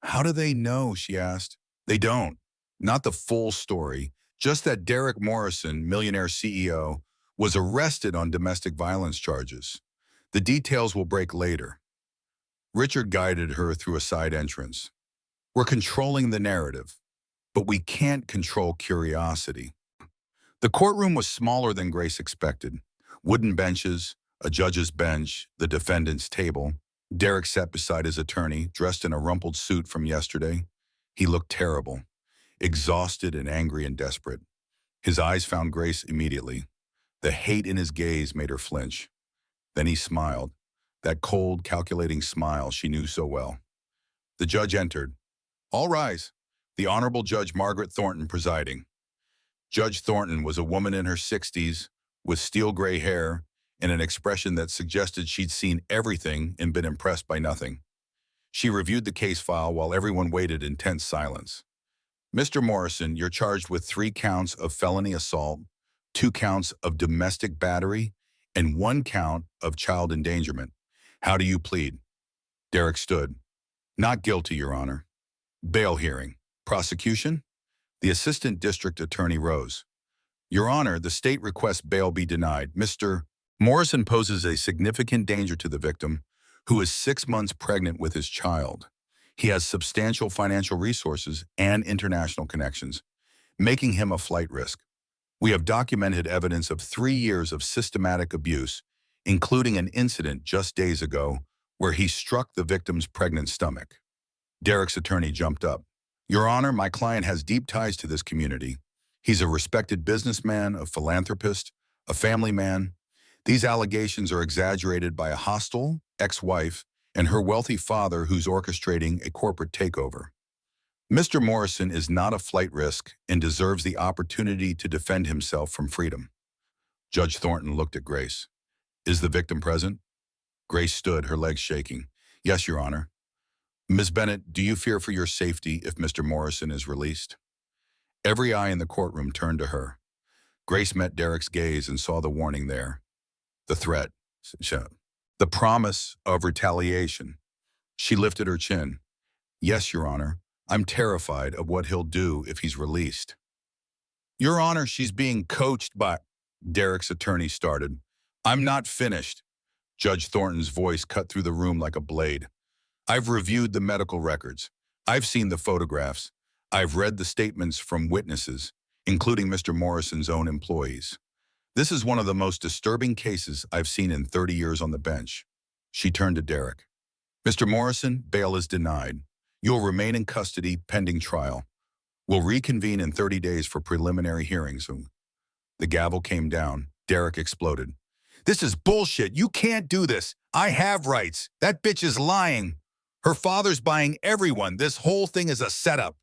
How do they know, she asked. They don't. Not the full story, just that Derek Morrison, Millionaire CEO, was arrested on domestic violence charges. The details will break later. Richard guided her through a side entrance. We're controlling the narrative, but we can't control curiosity. The courtroom was smaller than Grace expected. Wooden benches, a judge's bench, the defendant's table. Derek sat beside his attorney, dressed in a rumpled suit from yesterday. He looked terrible, exhausted and angry and desperate. His eyes found Grace immediately. The hate in his gaze made her flinch. Then he smiled, that cold, calculating smile she knew so well. The judge entered. All rise. The Honorable Judge Margaret Thornton presiding. Judge Thornton was a woman in her 60s, with steel gray hair and an expression that suggested she'd seen everything and been impressed by nothing. She reviewed the case file while everyone waited in tense silence. Mr. Morrison, you're charged with 3 counts of felony assault, 2 counts of domestic battery, and 1 count of child endangerment. How do you plead? Derek stood. Not guilty, Your Honor. Bail hearing. Prosecution? The assistant district attorney rose. Your Honor, the state requests bail be denied. Mr. Morrison poses a significant danger to the victim, who is 6 months pregnant with his child. He has substantial financial resources and international connections, making him a flight risk. We have documented evidence of 3 years of systematic abuse, including an incident just days ago where he struck the victim's pregnant stomach. Derek's attorney jumped up. Your Honor, my client has deep ties to this community. He's a respected businessman, a philanthropist, a family man. These allegations are exaggerated by a hostile ex-wife and her wealthy father who's orchestrating a corporate takeover. Mr. Morrison is not a flight risk and deserves the opportunity to defend himself from freedom. Judge Thornton looked at Grace. Is the victim present? Grace stood, her legs shaking. Yes, Your Honor. Ms. Bennett, do you fear for your safety if Mr. Morrison is released? Every eye in the courtroom turned to her. Grace met Derek's gaze and saw the warning there. The threat. The promise of retaliation. She lifted her chin. Yes, Your Honor. I'm terrified of what he'll do if he's released. Your Honor, she's being coached by... Derek's attorney started. I'm not finished. Judge Thornton's voice cut through the room like a blade. I've reviewed the medical records. I've seen the photographs. I've read the statements from witnesses, including Mr. Morrison's own employees. This is one of the most disturbing cases I've seen in 30 years on the bench. She turned to Derek. Mr. Morrison, bail is denied. You'll remain in custody pending trial. We'll reconvene in 30 days for preliminary hearings. The gavel came down. Derek exploded. This is bullshit. You can't do this. I have rights. That bitch is lying. Her father's buying everyone. This whole thing is a setup.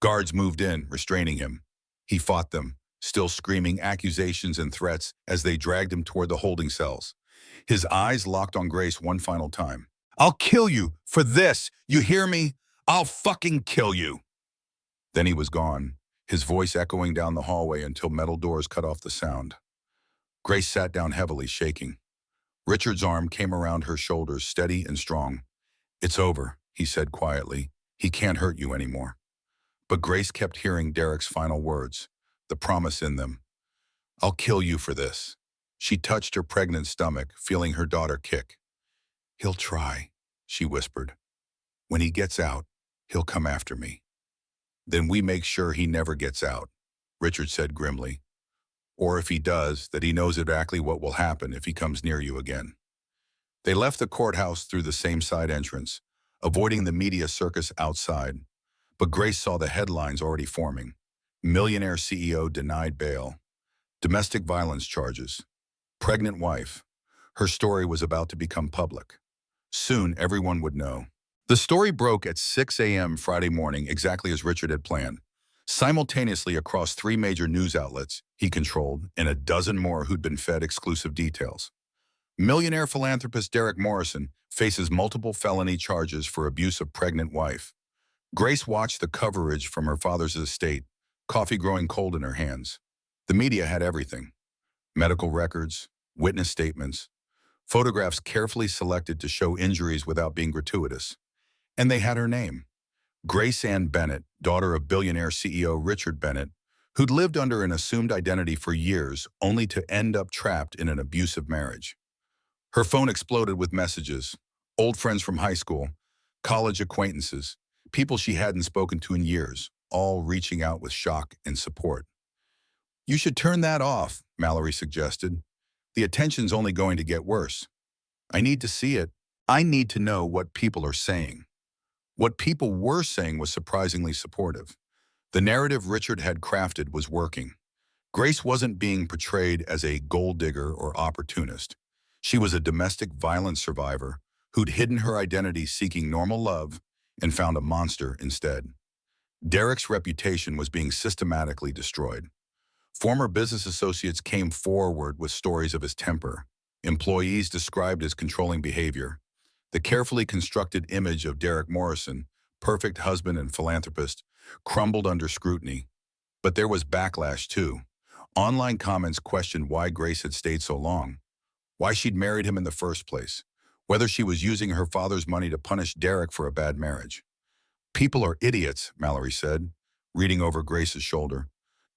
Guards moved in, restraining him. He fought them, still screaming accusations and threats as they dragged him toward the holding cells. His eyes locked on Grace one final time. I'll kill you for this. You hear me? I'll fucking kill you. Then he was gone, his voice echoing down the hallway until metal doors cut off the sound. Grace sat down heavily, shaking. Richard's arm came around her shoulders, steady and strong. It's over, he said quietly. He can't hurt you anymore. But Grace kept hearing Derek's final words, the promise in them. I'll kill you for this. She touched her pregnant stomach, feeling her daughter kick. He'll try, she whispered. When he gets out, he'll come after me. Then we make sure he never gets out, Richard said grimly. Or if he does, that he knows exactly what will happen if he comes near you again. They left the courthouse through the same side entrance, avoiding the media circus outside. But Grace saw the headlines already forming. Millionaire CEO denied bail. Domestic violence charges. Pregnant wife. Her story was about to become public. Soon, everyone would know. The story broke at 6 a.m. Friday morning, exactly as Richard had planned. Simultaneously across 3 major news outlets he controlled and a dozen more who'd been fed exclusive details. Millionaire philanthropist Derek Morrison faces multiple felony charges for abuse of pregnant wife. Grace watched the coverage from her father's estate, coffee growing cold in her hands. The media had everything. Medical records, witness statements, photographs carefully selected to show injuries without being gratuitous. And they had her name. Grace Ann Bennett, daughter of billionaire CEO Richard Bennett, who'd lived under an assumed identity for years only to end up trapped in an abusive marriage. Her phone exploded with messages, old friends from high school, college acquaintances, people she hadn't spoken to in years, all reaching out with shock and support. You should turn that off, Mallory suggested. The attention's only going to get worse. I need to see it. I need to know what people are saying. What people were saying was surprisingly supportive. The narrative Richard had crafted was working. Grace wasn't being portrayed as a gold digger or opportunist. She was a domestic violence survivor who'd hidden her identity seeking normal love and found a monster instead. Derek's reputation was being systematically destroyed. Former business associates came forward with stories of his temper. Employees described his controlling behavior. The carefully constructed image of Derek Morrison, perfect husband and philanthropist, crumbled under scrutiny. But there was backlash too. Online comments questioned why Grace had stayed so long, why she'd married him in the first place, whether she was using her father's money to punish Derek for a bad marriage. People are idiots, Mallory said, reading over Grace's shoulder.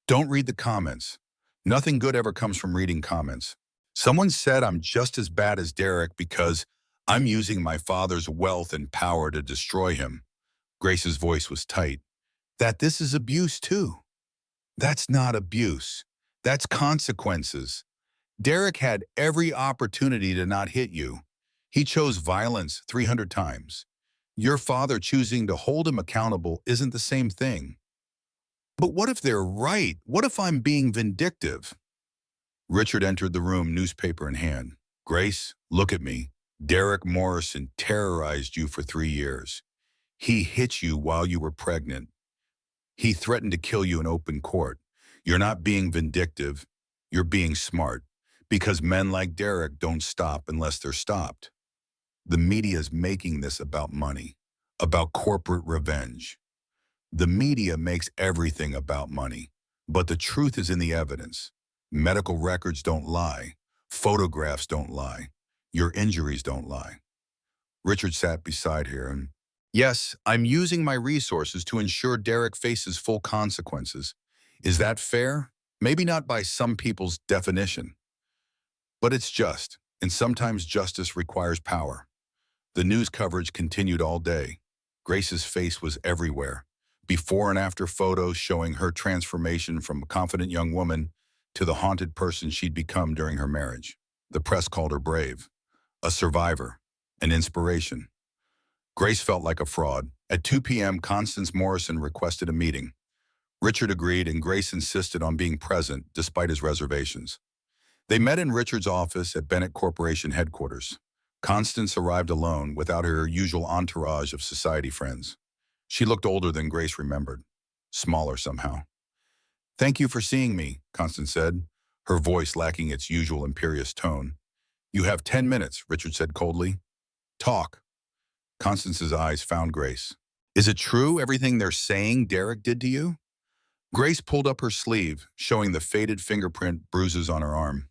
Don't read the comments. Nothing good ever comes from reading comments. Someone said I'm just as bad as Derek because I'm using my father's wealth and power to destroy him. Grace's voice was tight. That this is abuse too. That's not abuse. That's consequences. Derek had every opportunity to not hit you. He chose violence 300 times. Your father choosing to hold him accountable isn't the same thing. But what if they're right? What if I'm being vindictive? Richard entered the room, newspaper in hand. Grace, look at me. Derek Morrison terrorized you for 3 years. He hit you while you were pregnant. He threatened to kill you in open court. You're not being vindictive. You're being smart. Because men like Derek don't stop unless they're stopped. The media is making this about money, about corporate revenge. The media makes everything about money. But the truth is in the evidence. Medical records don't lie. Photographs don't lie. Your injuries don't lie. Richard sat beside her and, yes, I'm using my resources to ensure Derek faces full consequences. Is that fair? Maybe not by some people's definition. But it's just, and sometimes justice requires power. The news coverage continued all day. Grace's face was everywhere. Before and after photos showing her transformation from a confident young woman to the haunted person she'd become during her marriage. The press called her brave, a survivor, an inspiration. Grace felt like a fraud. At 2 p.m., Constance Morrison requested a meeting. Richard agreed, and Grace insisted on being present despite his reservations. They met in Richard's office at Bennett Corporation headquarters. Constance arrived alone, without her usual entourage of society friends. She looked older than Grace remembered, smaller somehow. "Thank you for seeing me," Constance said, her voice lacking its usual imperious tone. "You have 10 minutes, Richard said coldly. "Talk." Constance's eyes found Grace. "Is it true everything they're saying Derek did to you?" Grace pulled up her sleeve, showing the faded fingerprint bruises on her arm.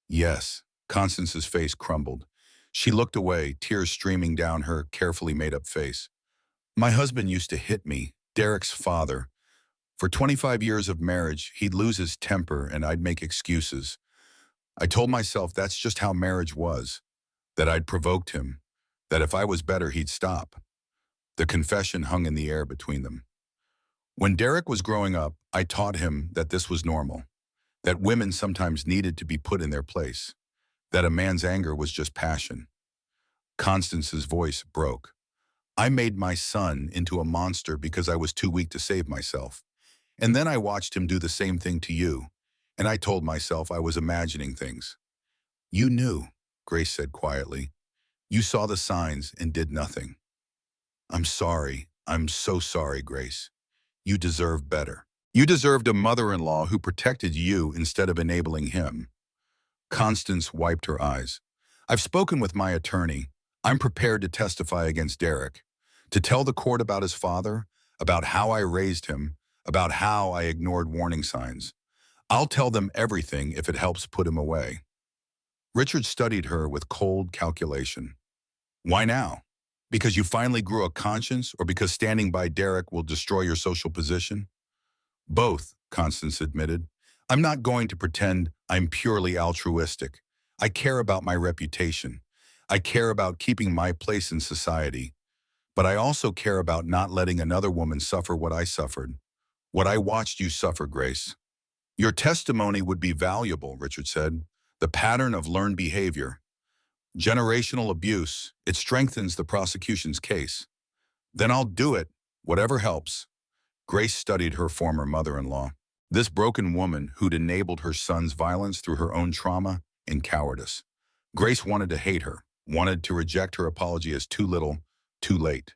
"Yes." Constance's face crumbled. She looked away, tears streaming down her carefully made-up face. "My husband used to hit me, Derek's father. For 25 years of marriage, he'd lose his temper and I'd make excuses. I told myself that's just how marriage was, that I'd provoked him, that if I was better, he'd stop." The confession hung in the air between them. "When Derek was growing up, I taught him that this was normal, that women sometimes needed to be put in their place, that a man's anger was just passion." Constance's voice broke. "I made my son into a monster because I was too weak to save myself. And then I watched him do the same thing to you, and I told myself I was imagining things." "You knew," Grace said quietly. "You saw the signs and did nothing." "I'm sorry. I'm so sorry, Grace. You deserve better. You deserved a mother-in-law who protected you instead of enabling him." Constance wiped her eyes. "I've spoken with my attorney. I'm prepared to testify against Derek, to tell the court about his father, about how I raised him, about how I ignored warning signs. I'll tell them everything if it helps put him away." Richard studied her with cold calculation. "Why now? Because you finally grew a conscience, or because standing by Derek will destroy your social position?" "Both," Constance admitted. "I'm not going to pretend I'm purely altruistic. I care about my reputation. I care about keeping my place in society. But I also care about not letting another woman suffer what I suffered, what I watched you suffer, Grace." "Your testimony would be valuable," Richard said. "The pattern of learned behavior. Generational abuse. It strengthens the prosecution's case." "Then I'll do it, whatever helps." Grace studied her former mother-in-law. This broken woman who'd enabled her son's violence through her own trauma and cowardice. Grace wanted to hate her, wanted to reject her apology as too little, too late.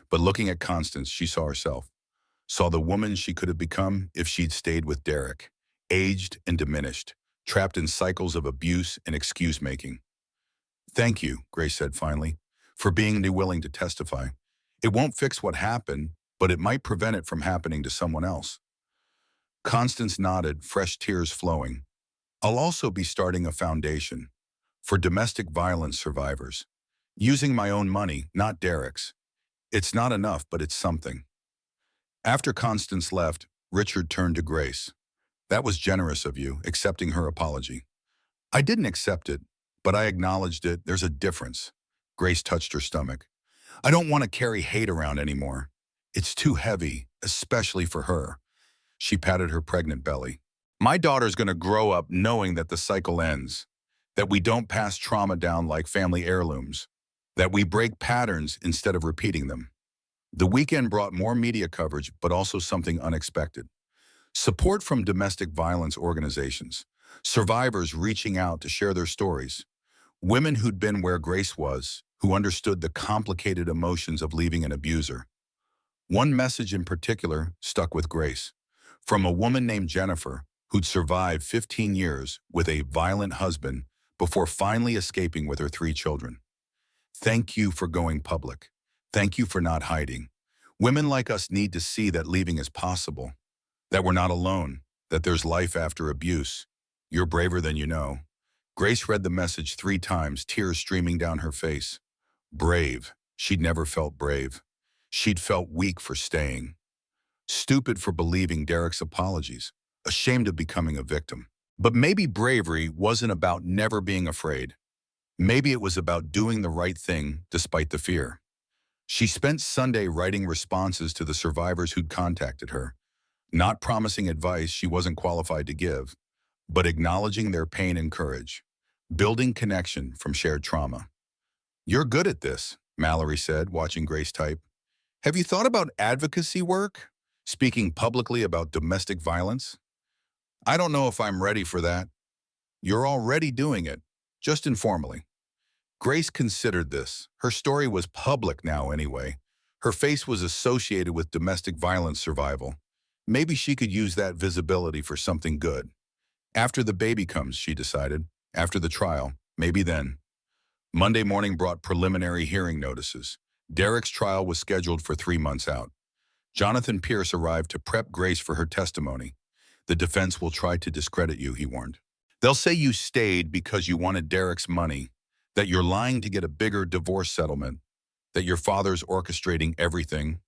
But looking at Constance, she saw herself. Saw the woman she could have become if she'd stayed with Derek. Aged and diminished, trapped in cycles of abuse and excuse-making. "Thank you," Grace said finally, "for being willing to testify. It won't fix what happened, but it might prevent it from happening to someone else." Constance nodded, fresh tears flowing. "I'll also be starting a foundation for domestic violence survivors. Using my own money, not Derek's. It's not enough, but it's something." After Constance left, Richard turned to Grace. "That was generous of you, accepting her apology." "I didn't accept it, but I acknowledged it. There's a difference." Grace touched her stomach. "I don't want to carry hate around anymore. It's too heavy, especially for her." She patted her pregnant belly. "My daughter's going to grow up knowing that the cycle ends, that we don't pass trauma down like family heirlooms, that we break patterns instead of repeating them." The weekend brought more media coverage, but also something unexpected. Support from domestic violence organizations, survivors reaching out to share their stories, women who'd been where Grace was who understood the complicated emotions of leaving an abuser. One message in particular stuck with Grace, from a woman named Jennifer, who'd survived 15 years with a violent husband before finally escaping with her 3 children. Thank you for going public. Thank you for not hiding. Women like us need to see that leaving is possible, that we're not alone, that there's life after abuse. You're braver than you know. Grace read the message 3 times, tears streaming down her face. Brave. She'd never felt brave. She'd felt weak for staying. Stupid for believing Derek's apologies. Ashamed of becoming a victim. But maybe bravery wasn't about never being afraid. Maybe it was about doing the right thing despite the fear. She spent Sunday writing responses to the survivors who'd contacted her, not promising advice she wasn't qualified to give, but acknowledging their pain and courage, building connection from shared trauma. "You're good at this," Mallory said, watching Grace type. "Have you thought about advocacy work? Speaking publicly about domestic violence?" "I don't know if I'm ready for that." "You're already doing it, just informally." Grace considered this. Her story was public now anyway. Her face was associated with domestic violence survival. Maybe she could use that visibility for something good. After the baby comes, she decided. After the trial, maybe then. Monday morning brought preliminary hearing notices. Derek's trial was scheduled for 3 months out. Jonathan Pierce arrived to prep Grace for her testimony. "The defense will try to discredit you," he warned. "They'll say you stayed because you wanted Derek's money, that you're lying to get a bigger divorce settlement, that your father's orchestrating everything."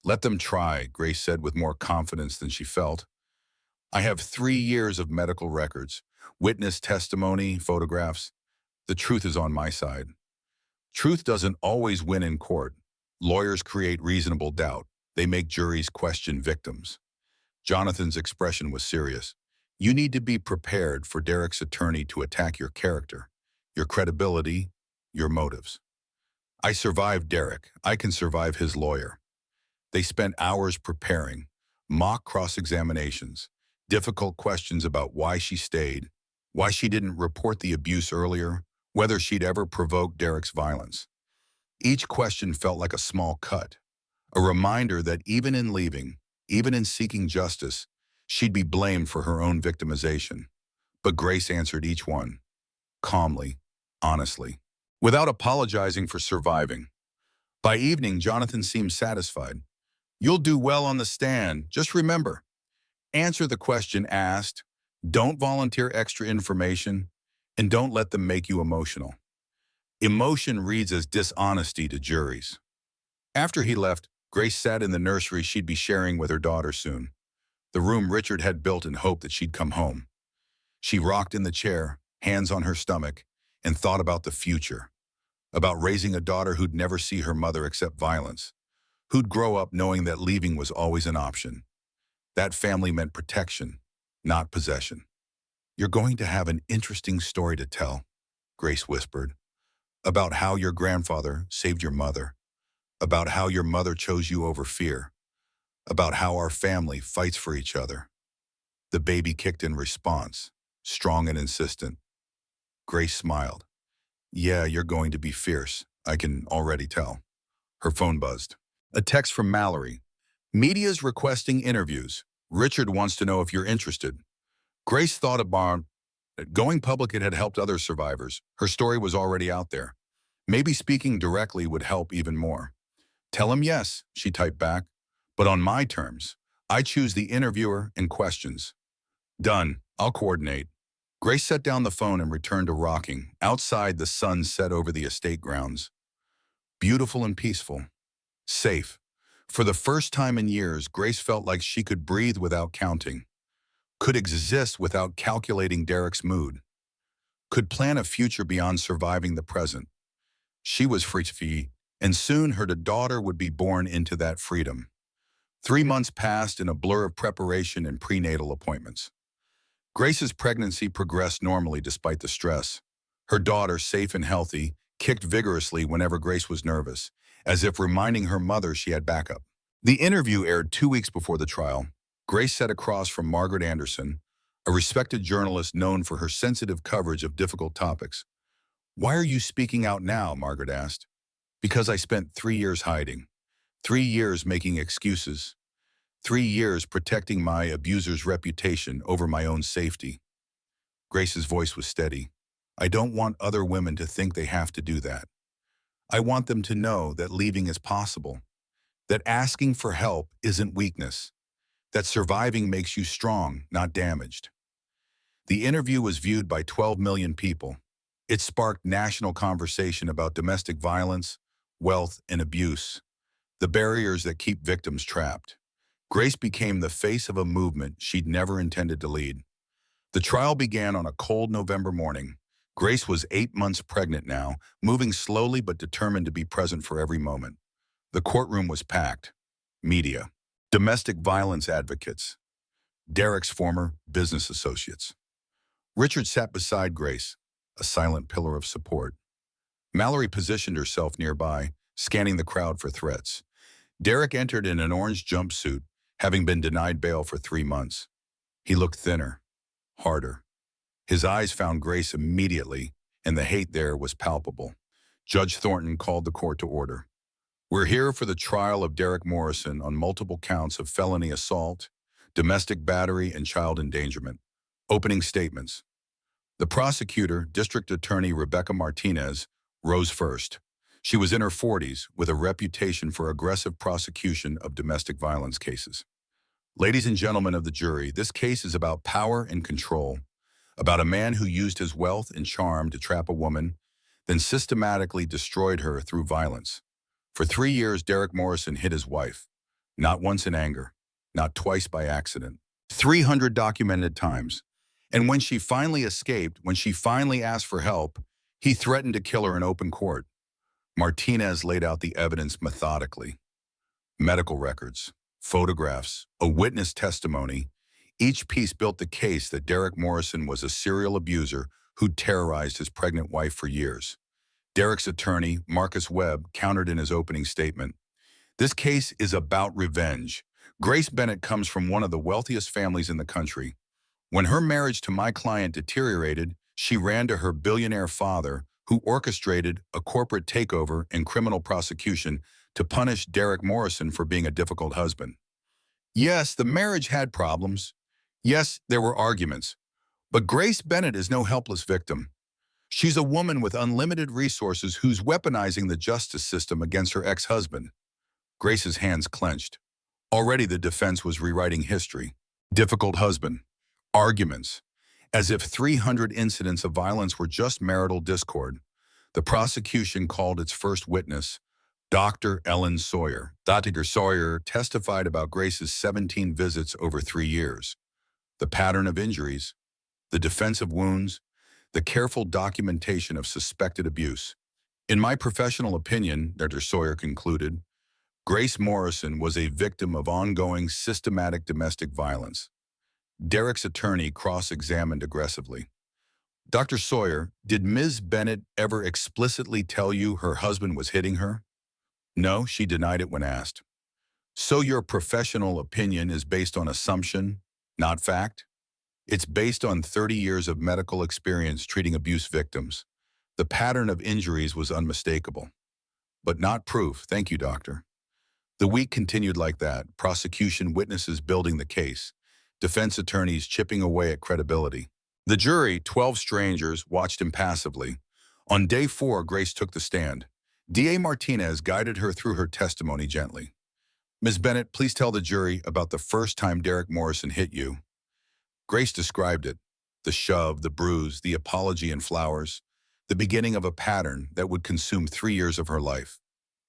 "Let them try," Grace said with more confidence than she felt. "I have 3 years of medical records, witness testimony, photographs. The truth is on my side." Truth doesn't always win in court. Lawyers create reasonable doubt. They make juries question victims. Jonathan's expression was serious. "You need to be prepared for Derek's attorney to attack your character, your credibility, your motives." "I survived Derek. I can survive his lawyer." They spent hours preparing, mock cross-examinations, difficult questions about why she stayed, why she didn't report the abuse earlier, whether she'd ever provoked Derek's violence. Each question felt like a small cut, a reminder that even in leaving, even in seeking justice, she'd be blamed for her own victimization. But Grace answered each one, calmly, honestly, without apologizing for surviving. By evening, Jonathan seemed satisfied. "You'll do well on the stand. Just remember, answer the question asked, don't volunteer extra information, and don't let them make you emotional." Emotion reads as dishonesty to juries. After he left, Grace sat in the nursery she'd be sharing with her daughter soon, the room Richard had built in hope that she'd come home. She rocked in the chair, hands on her stomach, and thought about the future, about raising a daughter who'd never see her mother accept violence, who'd grow up knowing that leaving was always an option. That family meant protection, not possession. "You're going to have an interesting story to tell," Grace whispered, "about how your grandfather saved your mother, about how your mother chose you over fear, about how our family fights for each other." The baby kicked in response, strong and insistent. Grace smiled. "Yeah, you're going to be fierce. I can already tell." Her phone buzzed. A text from Mallory. "Media's requesting interviews. Richard wants to know if you're interested." Grace thought about going public. It had helped other survivors. Her story was already out there. Maybe speaking directly would help even more. "Tell him yes," she typed back, "but on my terms. I choose the interviewer and questions." "Done. I'll coordinate." Grace set down the phone and returned to rocking. Outside, the sun set over the estate grounds. Beautiful and peaceful. Safe. For the first time in years, Grace felt like she could breathe without counting, could exist without calculating Derek's mood, could plan a future beyond surviving the present. She was free, and soon her daughter would be born into that freedom. 3 months passed in a blur of preparation and prenatal appointments. Grace's pregnancy progressed normally despite the stress. Her daughter, safe and healthy, kicked vigorously whenever Grace was nervous, as if reminding her mother she had backup. The interview aired 2 weeks before the trial. Grace sat across from Margaret Anderson, a respected journalist known for her sensitive coverage of difficult topics. Why are you speaking out now? Margaret asked. Because I spent 3 years hiding, 3 years making excuses, 3 years protecting my abuser's reputation over my own safety. Grace's voice was steady. I don't want other women to think they have to do that. I want them to know that leaving is possible, that asking for help isn't weakness, that surviving makes you strong, not damaged. The interview was viewed by 12 million people. It sparked national conversation about domestic violence, wealth, and abuse, the barriers that keep victims trapped. Grace became the face of a movement she'd never intended to lead. The trial began on a cold November morning. Grace was 8 months pregnant now, moving slowly but determined to be present for every moment. The courtroom was packed. Media, domestic violence advocates, Derek's former business associates. Richard sat beside Grace, a silent pillar of support. Mallory positioned herself nearby, scanning the crowd for threats. Derek entered in an orange jumpsuit, having been denied bail for 3 months. He looked thinner, harder. His eyes found Grace immediately, and the hate there was palpable. Judge Thornton called the court to order. We're here for the trial of Derek Morrison on multiple counts of felony assault, domestic battery, and child endangerment. Opening statements. The prosecutor, District Attorney Rebecca Martinez, rose first. She was in her 40s with a reputation for aggressive prosecution of domestic violence cases. Ladies and gentlemen of the jury, this case is about power and control, about a man who used his wealth and charm to trap a woman, then systematically destroyed her through violence. For 3 years, Derek Morrison hit his wife, not once in anger, not twice by accident, 300 documented times. And when she finally escaped, when she finally asked for help, he threatened to kill her in open court. Martinez laid out the evidence methodically. Medical records, photographs, a witness testimony. Each piece built the case that Derek Morrison was a serial abuser who terrorized his pregnant wife for years. Derek's attorney, Marcus Webb, countered in his opening statement. This case is about revenge. Grace Bennett comes from one of the wealthiest families in the country. When her marriage to my client deteriorated, she ran to her billionaire father, who orchestrated a corporate takeover and criminal prosecution to punish Derek Morrison for being a difficult husband. Yes, the marriage had problems. Yes, there were arguments. But Grace Bennett is no helpless victim. She's a woman with unlimited resources who's weaponizing the justice system against her ex-husband. Grace's hands clenched. Already the defense was rewriting history. Difficult husband. Arguments. As if 300 incidents of violence were just marital discord. The prosecution called its first witness, Dr. Ellen Sawyer. Dr. Sawyer testified about Grace's 17 visits over 3 years. The pattern of injuries, the defensive wounds, the careful documentation of suspected abuse. In my professional opinion, Dr. Sawyer concluded, Grace Morrison was a victim of ongoing systematic domestic violence. Derek's attorney cross-examined aggressively. Dr. Sawyer, did Ms. Bennett ever explicitly tell you her husband was hitting her? No, she denied it when asked. So your professional opinion is based on assumption, not fact? It's based on 30 years of medical experience treating abuse victims. The pattern of injuries was unmistakable. But not proof, thank you, doctor. The week continued like that, prosecution witnesses building the case, defense attorneys chipping away at credibility. The jury, 12 strangers, watched impassively. On day 4, Grace took the stand. D.A. Martinez guided her through her testimony gently. Ms. Bennett, please tell the jury about the first time Derek Morrison hit you. Grace described it. The shove, the bruise, the apology and flowers. The beginning of a pattern that would consume 3 years of her life.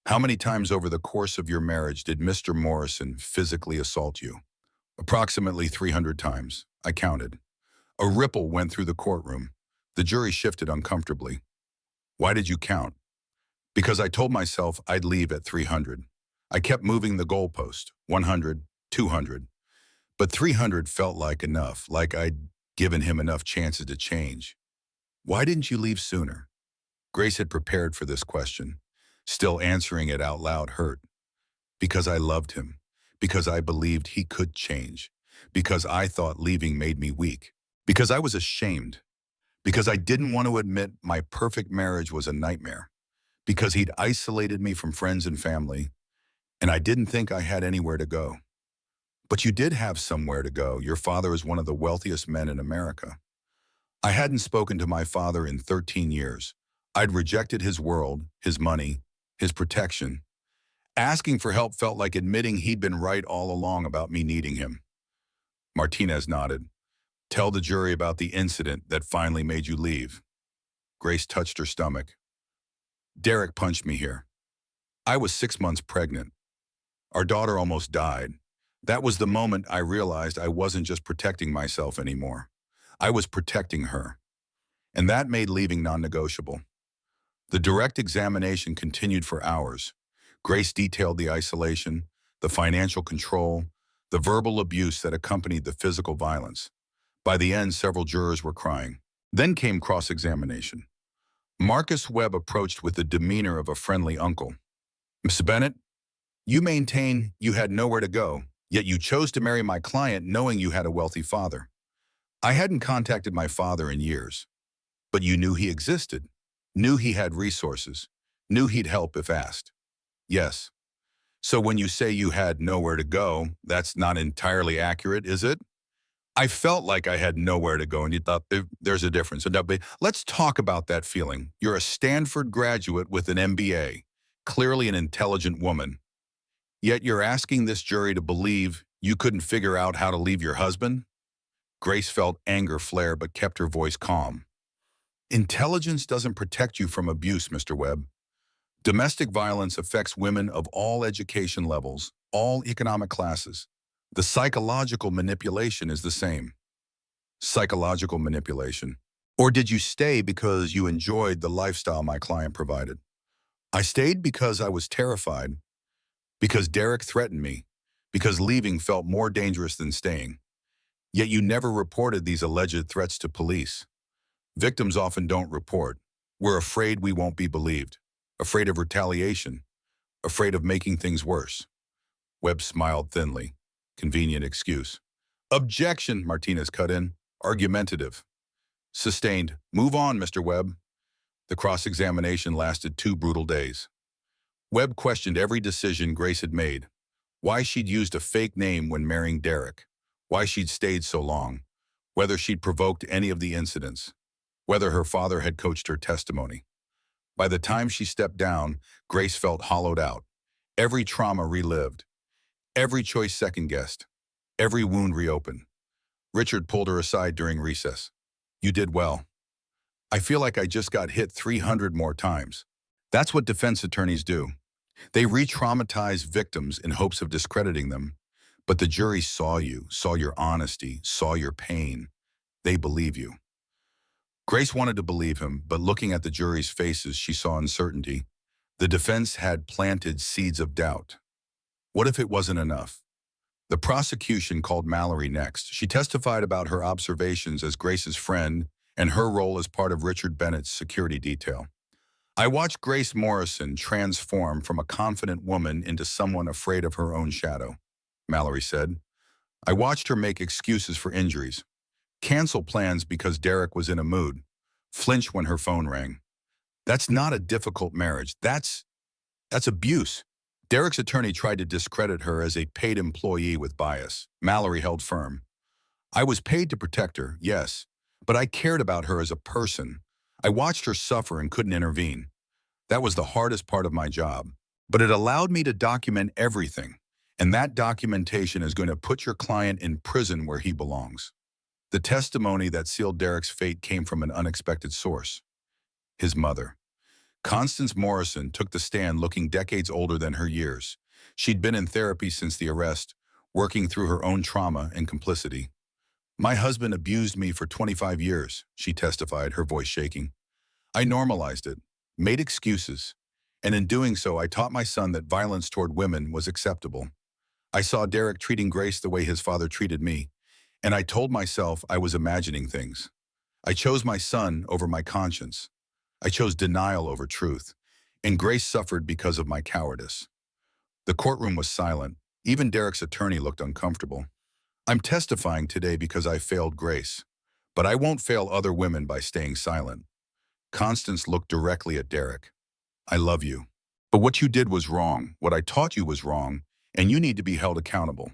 How many times over the course of your marriage did Mr. Morrison physically assault you? Approximately 300 times. I counted. A ripple went through the courtroom. The jury shifted uncomfortably. Why did you count? Because I told myself I'd leave at 300. I kept moving the goalpost, 100, 200. But 300 felt like enough, like I'd given him enough chances to change. Why didn't you leave sooner? Grace had prepared for this question. Still answering it out loud hurt. Because I loved him. Because I believed he could change. Because I thought leaving made me weak. Because I was ashamed. because I didn't want to admit my perfect marriage was a nightmare, because he'd isolated me from friends and family, and I didn't think I had anywhere to go. But you did have somewhere to go. Your father is one of the wealthiest men in America. I hadn't spoken to my father in 13 years. I'd rejected his world, his money, his protection. Asking for help felt like admitting he'd been right all along about me needing him. Martinez nodded. Tell the jury about the incident that finally made you leave. Grace touched her stomach. Derek punched me here. I was 6 months pregnant. Our daughter almost died. That was the moment I realized I wasn't just protecting myself anymore. I was protecting her. And that made leaving non-negotiable. The direct examination continued for hours. Grace detailed the isolation, the financial control, the verbal abuse that accompanied the physical violence. By the end, several jurors were crying. Then came cross-examination. Marcus Webb approached with the demeanor of a friendly uncle. Mr. Bennett, you maintain you had nowhere to go, yet you chose to marry my client knowing you had a wealthy father. I hadn't contacted my father in years, but you knew he existed, knew he had resources, knew he'd help if asked. Yes. So when you say you had nowhere to go, that's not entirely accurate, is it? I felt like I had nowhere to go, and you thought there's a difference. Let's talk about that feeling. You're a Stanford graduate with an MBA, clearly an intelligent woman. Yet you're asking this jury to believe you couldn't figure out how to leave your husband? Grace felt anger flare but kept her voice calm. Intelligence doesn't protect you from abuse, Mr. Webb. Domestic violence affects women of all education levels, all economic classes. The psychological manipulation is the same. Psychological manipulation. Or did you stay because you enjoyed the lifestyle my client provided? I stayed because I was terrified, because Derek threatened me, because leaving felt more dangerous than staying. Yet you never reported these alleged threats to police. Victims often don't report. We're afraid we won't be believed, afraid of retaliation, afraid of making things worse. Webb smiled thinly. Convenient excuse. Objection, Martinez cut in. Argumentative. Sustained. Move on, Mr. Webb. The cross-examination lasted 2 brutal days. Webb questioned every decision Grace had made. Why she'd used a fake name when marrying Derek. Why she'd stayed so long. Whether she'd provoked any of the incidents. Whether her father had coached her testimony. By the time she stepped down, Grace felt hollowed out. Every trauma relived. Every choice second-guessed. Every wound reopened. Richard pulled her aside during recess. You did well. I feel like I just got hit 300 more times. That's what defense attorneys do. They re-traumatize victims in hopes of discrediting them. But the jury saw you, saw your honesty, saw your pain. They believe you. Grace wanted to believe him, but looking at the jury's faces, she saw uncertainty. The defense had planted seeds of doubt. What if it wasn't enough? The prosecution called Mallory next. She testified about her observations as Grace's friend and her role as part of Richard Bennett's security detail. I watched Grace Morrison transform from a confident woman into someone afraid of her own shadow, Mallory said. I watched her make excuses for injuries, cancel plans because Derek was in a mood, flinch when her phone rang. That's not a difficult marriage. That's abuse. Derek's attorney tried to discredit her as a paid employee with bias. Mallory held firm. I was paid to protect her, yes, but I cared about her as a person. I watched her suffer and couldn't intervene. That was the hardest part of my job. But it allowed me to document everything, and that documentation is going to put your client in prison where he belongs. The testimony that sealed Derek's fate came from an unexpected source. His mother. Constance Morrison took the stand looking decades older than her years. She'd been in therapy since the arrest, working through her own trauma and complicity. My husband abused me for 25 years, she testified, her voice shaking. I normalized it, made excuses, and in doing so I taught my son that violence toward women was acceptable. I saw Derek treating Grace the way his father treated me, and I told myself I was imagining things. I chose my son over my conscience. I chose denial over truth, and Grace suffered because of my cowardice. The courtroom was silent. Even Derek's attorney looked uncomfortable. I'm testifying today because I failed Grace, But I won't fail other women by staying silent. Constance looked directly at Derek. I love you. But what you did was wrong. What I taught you was wrong, and you need to be held accountable.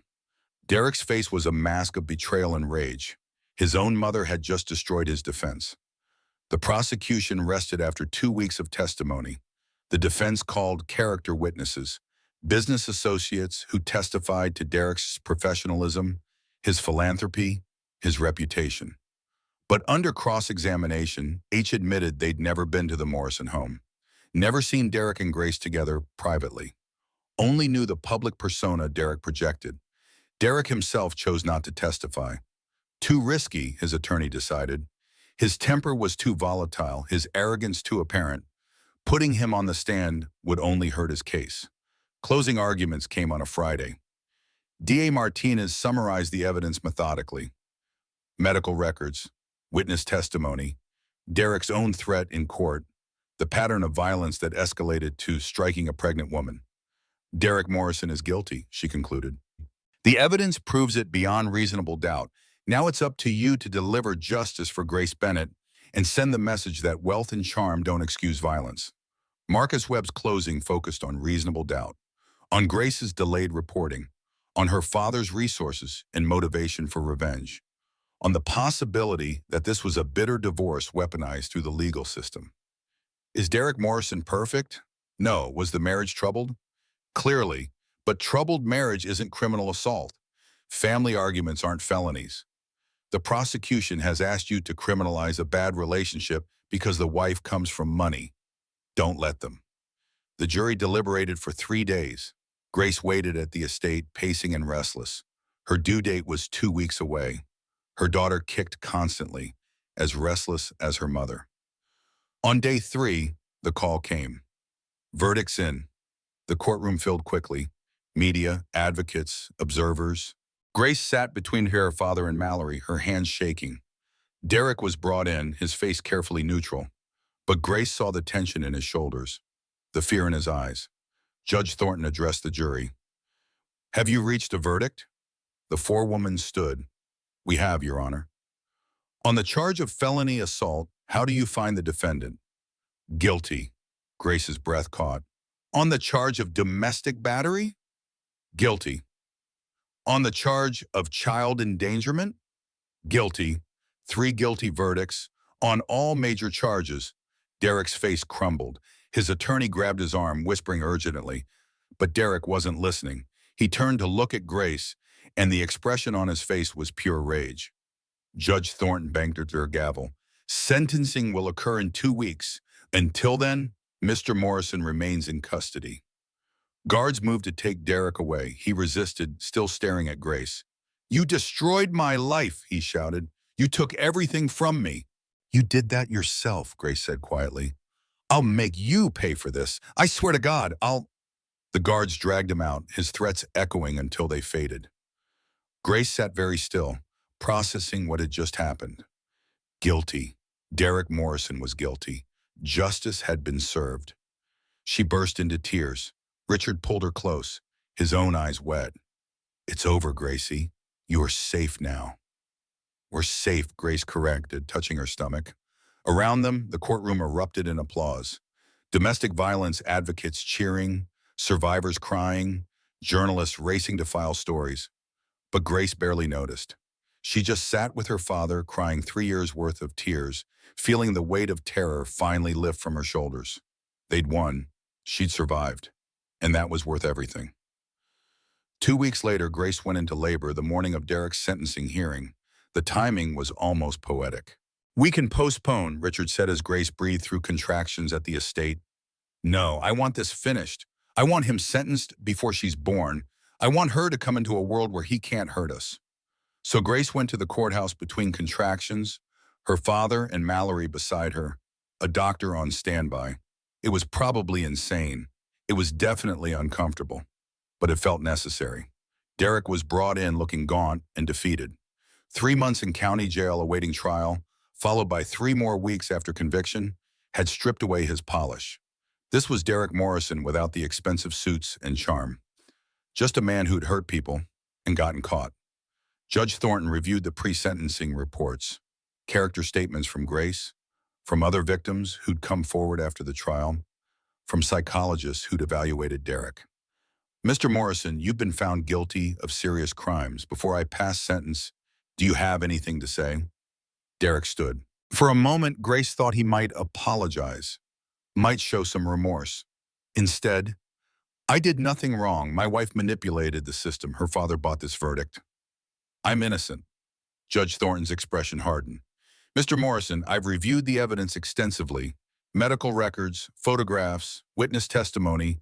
Derek's face was a mask of betrayal and rage. His own mother had just destroyed his defense. The prosecution rested after 2 weeks of testimony. The defense called character witnesses, business associates who testified to Derek's professionalism, his philanthropy, his reputation. But under cross-examination, each admitted they'd never been to the Morrison home, never seen Derek and Grace together privately, only knew the public persona Derek projected. Derek himself chose not to testify. Too risky, his attorney decided. His temper was too volatile, his arrogance too apparent. Putting him on the stand would only hurt his case. Closing arguments came on a Friday. DA Martinez summarized the evidence methodically. Medical records, witness testimony, Derek's own threat in court, the pattern of violence that escalated to striking a pregnant woman. Derek Morrison is guilty, she concluded. The evidence proves it beyond reasonable doubt. Now it's up to you to deliver justice for Grace Bennett and send the message that wealth and charm don't excuse violence. Marcus Webb's closing focused on reasonable doubt, on Grace's delayed reporting, on her father's resources and motivation for revenge, on the possibility that this was a bitter divorce weaponized through the legal system. Is Derek Morrison perfect? No. Was the marriage troubled? Clearly, but troubled marriage isn't criminal assault. Family arguments aren't felonies. The prosecution has asked you to criminalize a bad relationship because the wife comes from money. Don't let them. The jury deliberated for 3 days. Grace waited at the estate, pacing and restless. Her due date was 2 weeks away. Her daughter kicked constantly, as restless as her mother. On day 3, the call came. Verdicts in. The courtroom filled quickly. Media, advocates, observers. Grace sat between her father and Mallory, her hands shaking. Derek was brought in, his face carefully neutral. But Grace saw the tension in his shoulders, the fear in his eyes. Judge Thornton addressed the jury. Have you reached a verdict? The forewoman stood. We have, Your Honor. On the charge of felony assault, how do you find the defendant? Guilty. Grace's breath caught. On the charge of domestic battery? Guilty. On the charge of child endangerment? Guilty. 3 guilty verdicts. On all major charges. Derek's face crumbled. His attorney grabbed his arm, whispering urgently. But Derek wasn't listening. He turned to look at Grace, and the expression on his face was pure rage. Judge Thornton banged her gavel. Sentencing will occur in 2 weeks. Until then, Mr. Morrison remains in custody. Guards moved to take Derek away. He resisted, still staring at Grace. You destroyed my life, he shouted. You took everything from me. You did that yourself, Grace said quietly. I'll make you pay for this. I swear to God, I'll... The guards dragged him out, his threats echoing until they faded. Grace sat very still, processing what had just happened. Guilty. Derek Morrison was guilty. Justice had been served. She burst into tears. Richard pulled her close, his own eyes wet. It's over, Gracie. You are safe now. We're safe, Grace corrected, touching her stomach. Around them, the courtroom erupted in applause. Domestic violence advocates cheering, survivors crying, journalists racing to file stories. But Grace barely noticed. She just sat with her father, crying 3 years' worth of tears, feeling the weight of terror finally lift from her shoulders. They'd won. She'd survived. And that was worth everything. 2 weeks later, Grace went into labor the morning of Derek's sentencing hearing. The timing was almost poetic. We can postpone, Richard said as Grace breathed through contractions at the estate. No, I want this finished. I want him sentenced before she's born. I want her to come into a world where he can't hurt us. So Grace went to the courthouse between contractions, her father and Mallory beside her, a doctor on standby. It was probably insane. It was definitely uncomfortable, but it felt necessary. Derek was brought in looking gaunt and defeated. 3 months in county jail awaiting trial, followed by 3 more weeks after conviction, had stripped away his polish. This was Derek Morrison without the expensive suits and charm. Just a man who'd hurt people and gotten caught. Judge Thornton reviewed the pre-sentencing reports. Character statements from Grace, from other victims who'd come forward after the trial, from psychologists who'd evaluated Derek. Mr. Morrison, you've been found guilty of serious crimes. Before I pass sentence, do you have anything to say? Derek stood. For a moment, Grace thought he might apologize, might show some remorse. Instead, I did nothing wrong. My wife manipulated the system. Her father bought this verdict. I'm innocent. Judge Thornton's expression hardened. Mr. Morrison, I've reviewed the evidence extensively. Medical records, photographs, witness testimony.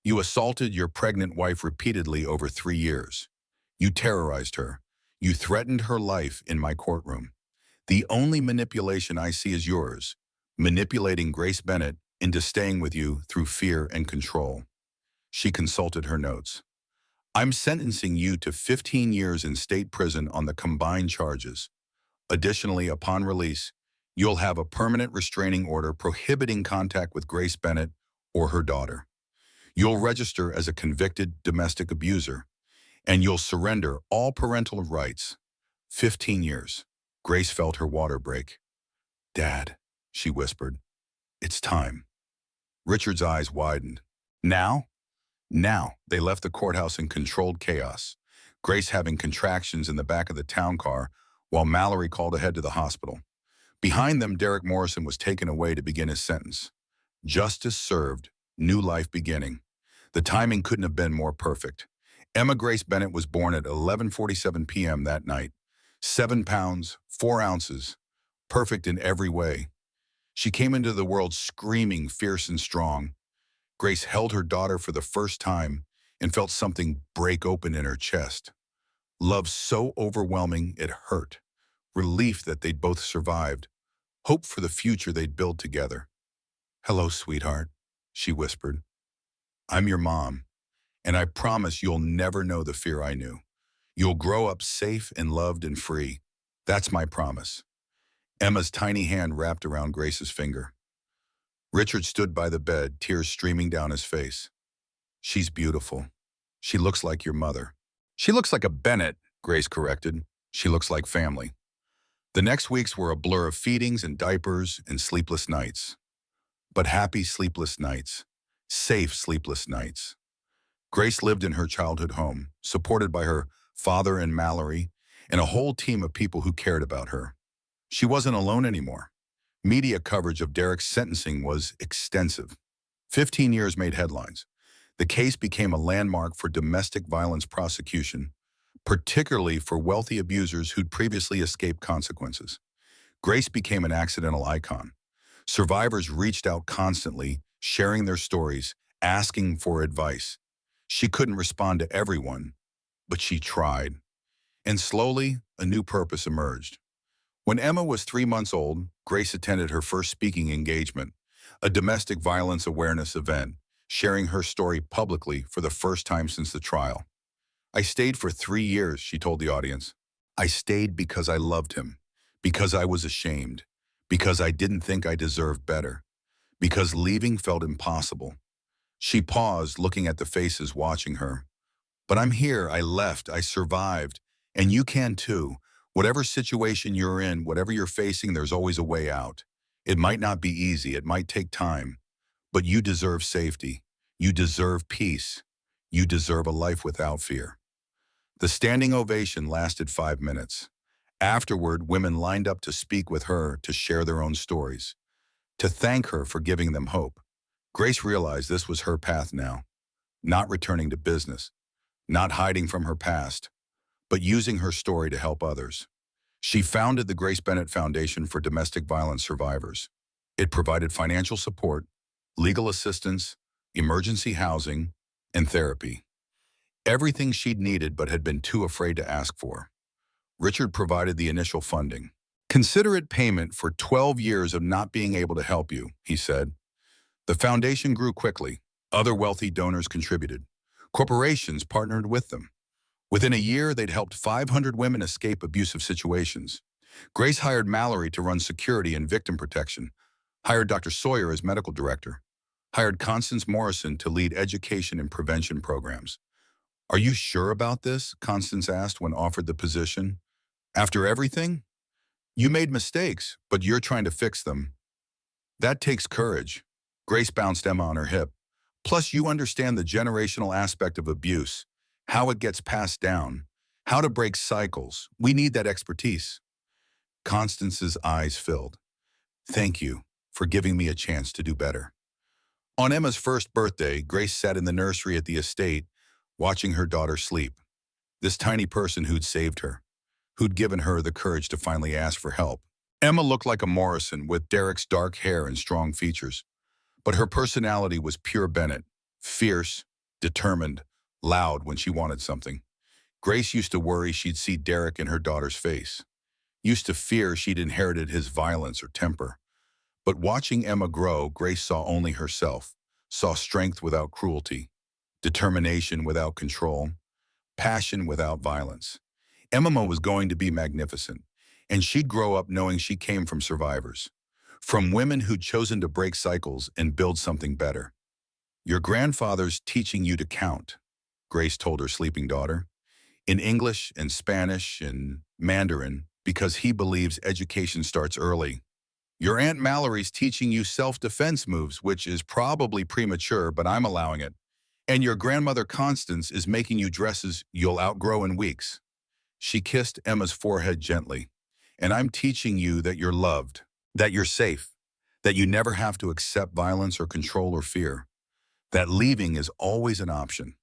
You assaulted your pregnant wife repeatedly over 3 years. You terrorized her. You threatened her life in my courtroom. The only manipulation I see is yours, manipulating Grace Bennett into staying with you through fear and control. She consulted her notes. I'm sentencing you to 15 years in state prison on the combined charges. Additionally, upon release, you'll have a permanent restraining order prohibiting contact with Grace Bennett or her daughter. You'll register as a convicted domestic abuser, and you'll surrender all parental rights. 15 years. Grace felt her water break. Dad, she whispered, it's time. Richard's eyes widened. Now? Now. They left the courthouse in controlled chaos, Grace having contractions in the back of the town car while Mallory called ahead to the hospital. Behind them, Derek Morrison was taken away to begin his sentence. Justice served, new life beginning. The timing couldn't have been more perfect. Emma Grace Bennett was born at 11:47 p.m. that night. 7 pounds, 4 ounces, perfect in every way. She came into the world screaming, fierce and strong. Grace held her daughter for the first time and felt something break open in her chest. Love so overwhelming it hurt. Relief that they'd both survived. Hope for the future they'd build together. Hello, sweetheart, she whispered. I'm your mom, and I promise you'll never know the fear I knew. You'll grow up safe and loved and free. That's my promise. Emma's tiny hand wrapped around Grace's finger. Richard stood by the bed, tears streaming down his face. She's beautiful. She looks like your mother. She looks like a Bennett, Grace corrected. She looks like family. The next weeks were a blur of feedings and diapers and sleepless nights. But happy sleepless nights. Safe sleepless nights. Grace lived in her childhood home, supported by her father and Mallory, and a whole team of people who cared about her. She wasn't alone anymore. Media coverage of Derek's sentencing was extensive. 15 years made headlines. The case became a landmark for domestic violence prosecution, particularly for wealthy abusers who'd previously escaped consequences. Grace became an accidental icon. Survivors reached out constantly, sharing their stories, asking for advice. She couldn't respond to everyone, but she tried. And slowly, a new purpose emerged. When Emma was 3 months old, Grace attended her first speaking engagement, a domestic violence awareness event, sharing her story publicly for the first time since the trial. I stayed for 3 years, she told the audience. I stayed because I loved him, because I was ashamed, because I didn't think I deserved better, because leaving felt impossible. She paused, looking at the faces watching her. But I'm here, I left, I survived, and you can too. Whatever situation you're in, whatever you're facing, there's always a way out. It might not be easy, it might take time, but you deserve safety. You deserve peace. You deserve a life without fear. The standing ovation lasted 5 minutes. Afterward, women lined up to speak with her, to share their own stories, to thank her for giving them hope. Grace realized this was her path now, not returning to business, not hiding from her past, but using her story to help others. She founded the Grace Bennett Foundation for Domestic Violence Survivors. It provided financial support, legal assistance, emergency housing, and therapy. Everything she'd needed but had been too afraid to ask for. Richard provided the initial funding. Consider it payment for 12 years of not being able to help you, he said. The foundation grew quickly. Other wealthy donors contributed. Corporations partnered with them. Within a year, they'd helped 500 women escape abusive situations. Grace hired Mallory to run security and victim protection, hired Dr. Sawyer as medical director, hired Constance Morrison to lead education and prevention programs. Are you sure about this? Constance asked when offered the position. After everything? You made mistakes, but you're trying to fix them. That takes courage. Grace bounced Emma on her hip. Plus, you understand the generational aspect of abuse, how it gets passed down, how to break cycles. We need that expertise. Constance's eyes filled. Thank you for giving me a chance to do better. On Emma's first birthday, Grace sat in the nursery at the estate, watching her daughter sleep. This tiny person who'd saved her, who'd given her the courage to finally ask for help. Emma looked like a Morrison with Derek's dark hair and strong features, but her personality was pure Bennett, fierce, determined, loud when she wanted something. Grace used to worry she'd see Derek in her daughter's face, used to fear she'd inherited his violence or temper. But watching Emma grow, Grace saw only herself, saw strength without cruelty, determination without control, passion without violence. Emma was going to be magnificent, and she'd grow up knowing she came from survivors, from women who'd chosen to break cycles and build something better. Your grandfather's teaching you to count, Grace told her sleeping daughter, in English and Spanish and Mandarin, because he believes education starts early. Your Aunt Mallory's teaching you self-defense moves, which is probably premature, but I'm allowing it. And your grandmother Constance is making you dresses you'll outgrow in weeks. She kissed Emma's forehead gently. And I'm teaching you that you're loved, that you're safe, that you never have to accept violence or control or fear, that leaving is always an option,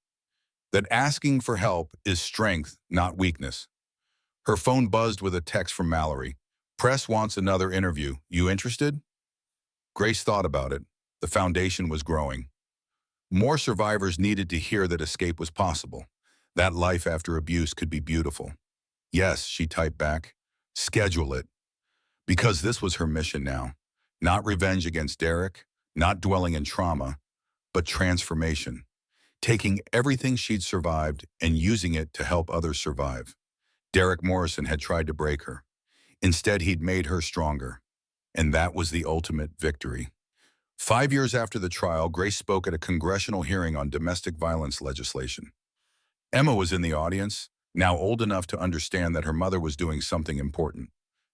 that asking for help is strength, not weakness. Her phone buzzed with a text from Mallory. Press wants another interview. You interested? Grace thought about it. The foundation was growing. More survivors needed to hear that escape was possible, that life after abuse could be beautiful. Yes, she typed back. Schedule it. Because this was her mission now. Not revenge against Derek, not dwelling in trauma, but transformation. Taking everything she'd survived and using it to help others survive. Derek Morrison had tried to break her. Instead, he'd made her stronger. And that was the ultimate victory. 5 years after the trial, Grace spoke at a congressional hearing on domestic violence legislation. Emma was in the audience, now old enough to understand that her mother was doing something important.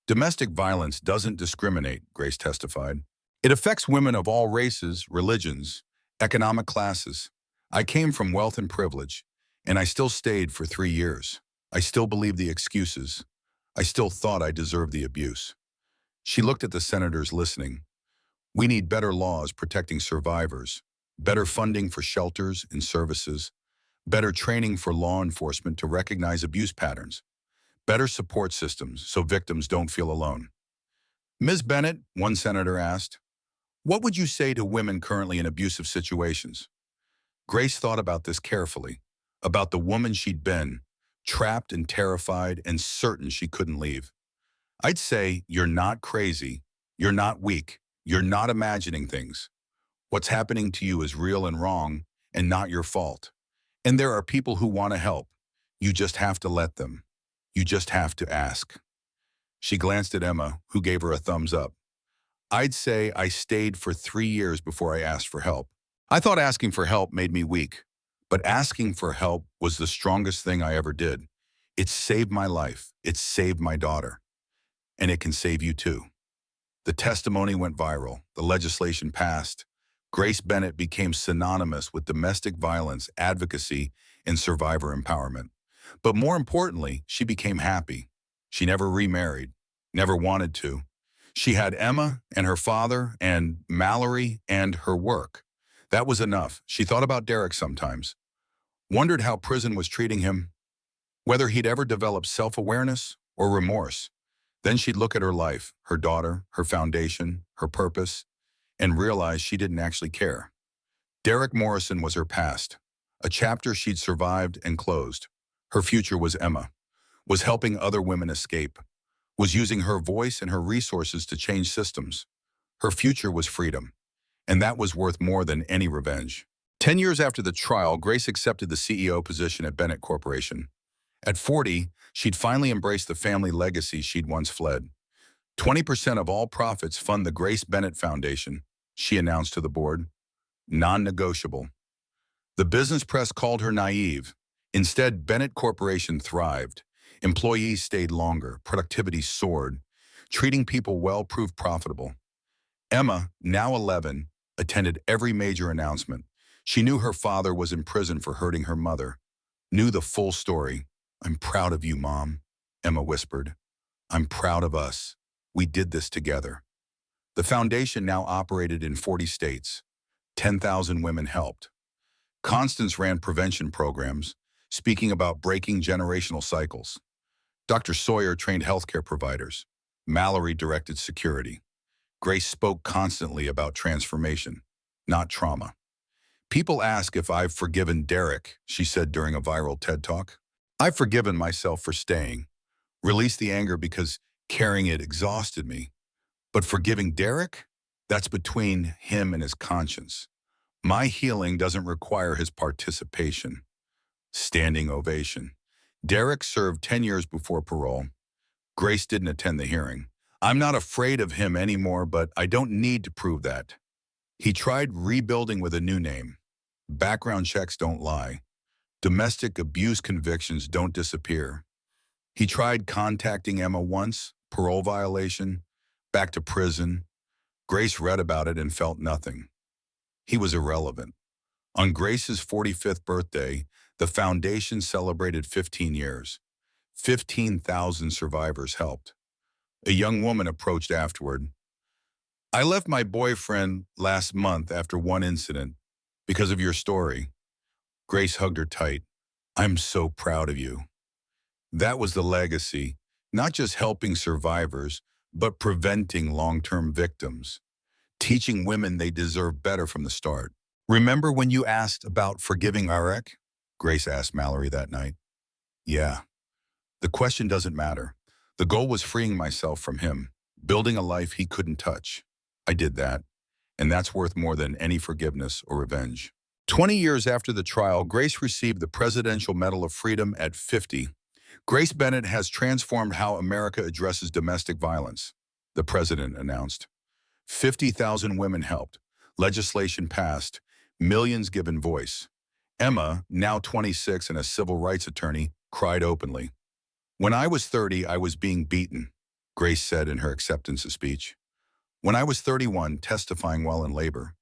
Domestic violence doesn't discriminate, Grace testified. It affects women of all races, religions, economic classes. I came from wealth and privilege, and I still stayed for 3 years. I still believed the excuses. I still thought I deserved the abuse. She looked at the senators listening. We need better laws protecting survivors, better funding for shelters and services, better training for law enforcement to recognize abuse patterns, better support systems so victims don't feel alone. Ms. Bennett, one senator asked, what would you say to women currently in abusive situations? Grace thought about this carefully, about the woman she'd been, trapped and terrified and certain she couldn't leave. I'd say, you're not crazy, you're not weak, you're not imagining things. What's happening to you is real and wrong and not your fault. And there are people who want to help. You just have to let them. You just have to ask. She glanced at Emma, who gave her a thumbs up. I'd say I stayed for 3 years before I asked for help. I thought asking for help made me weak, but asking for help was the strongest thing I ever did. It saved my life. It saved my daughter. And it can save you too. The testimony went viral. The legislation passed. Grace Bennett became synonymous with domestic violence, advocacy, and survivor empowerment. But more importantly, she became happy. She never remarried, never wanted to. She had Emma and her father and Mallory and her work. That was enough. She thought about Derek sometimes, wondered how prison was treating him, whether he'd ever develop self-awareness or remorse. Then she'd look at her life, her daughter, her foundation, her purpose, and realize she didn't actually care. Derek Morrison was her past, a chapter she'd survived and closed. Her future was Emma, was helping other women escape, was using her voice and her resources to change systems. Her future was freedom, and that was worth more than any revenge. 10 years after the trial, Grace accepted the CEO position at Bennett Corporation. At 40, she'd finally embraced the family legacy she'd once fled. 20% of all profits fund the Grace Bennett Foundation, she announced to the board. Non-negotiable. The business press called her naive. Instead, Bennett Corporation thrived. Employees stayed longer. Productivity soared. Treating people well proved profitable. Emma, now 11, attended every major announcement. She knew her father was in prison for hurting her mother. Knew the full story. "I'm proud of you, Mom," Emma whispered. "I'm proud of us. We did this together." The foundation now operated in 40 states. 10,000 women helped. Constance ran prevention programs, speaking about breaking generational cycles. Dr. Sawyer trained healthcare providers. Mallory directed security. Grace spoke constantly about transformation, not trauma. "People ask if I've forgiven Derek," she said during a viral TED Talk. "I've forgiven myself for staying. Released the anger because carrying it exhausted me. But forgiving Derek? That's between him and his conscience. My healing doesn't require his participation." Standing ovation. Derek served 10 years before parole. Grace didn't attend the hearing. "I'm not afraid of him anymore, but I don't need to prove that." He tried rebuilding with a new name. Background checks don't lie. Domestic abuse convictions don't disappear. He tried contacting Emma once, parole violation, back to prison. Grace read about it and felt nothing. He was irrelevant. On Grace's 45th birthday, the foundation celebrated 15 years. 15,000 survivors helped. A young woman approached afterward. "I left my boyfriend last month after one incident because of your story." Grace hugged her tight. "I'm so proud of you." That was the legacy, not just helping survivors, but preventing long-term victims, teaching women they deserve better from the start. "Remember when you asked about forgiving Arek?" Grace asked Mallory that night. "Yeah. The question doesn't matter. The goal was freeing myself from him, building a life he couldn't touch. I did that, and that's worth more than any forgiveness or revenge." 20 years after the trial, Grace received the Presidential Medal of Freedom at 50. Grace Bennett has transformed how America addresses domestic violence, the president announced. 50,000 women helped. Legislation passed. Millions given voice. Emma, now 26 and a civil rights attorney, cried openly. "When I was 30, I was being beaten," Grace said in her acceptance speech. "When I was 31, testifying while in labor.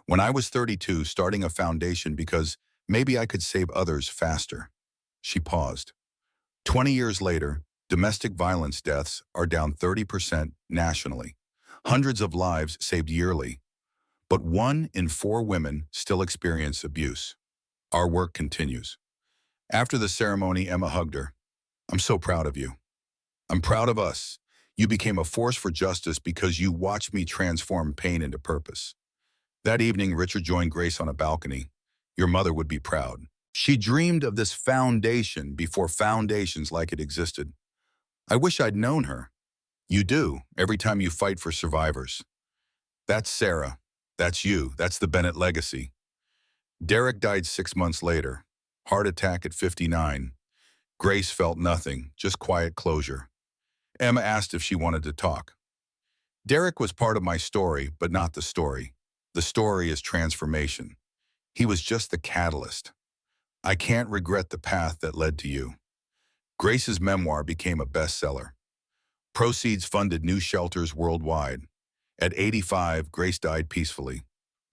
When I was 32, starting a foundation because maybe I could save others faster." She paused. 20 years later, domestic violence deaths are down 30% nationally. Hundreds of lives saved yearly. But 1 in 4 women still experience abuse. Our work continues. After the ceremony, Emma hugged her. "I'm so proud of you. I'm proud of us. You became a force for justice because you watched me transform pain into purpose." That evening, Richard joined Grace on a balcony. "Your mother would be proud. She dreamed of this foundation before foundations like it existed. I wish I'd known her." "You do, every time you fight for survivors." That's Sarah. That's you. That's the Bennett legacy. Derek died 6 months later. Heart attack at 59. Grace felt nothing, just quiet closure. Emma asked if she wanted to talk. "Derek was part of my story, but not the story. The story is transformation. He was just the catalyst. I can't regret the path that led to you." Grace's memoir became a bestseller. Proceeds funded new shelters worldwide. At 85, Grace died peacefully.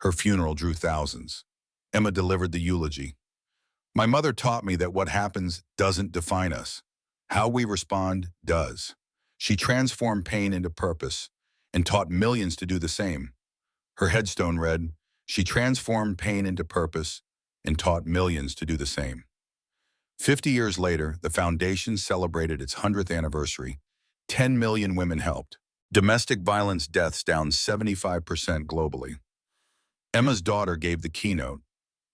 Her funeral drew thousands. Emma delivered the eulogy. "My mother taught me that what happens doesn't define us. How we respond does. She transformed pain into purpose and taught millions to do the same." Her headstone read, "She transformed pain into purpose and taught millions to do the same." 50 years later, the foundation celebrated its 100th anniversary. 10 million women helped. Domestic violence deaths down 75% globally. Emma's daughter gave the keynote.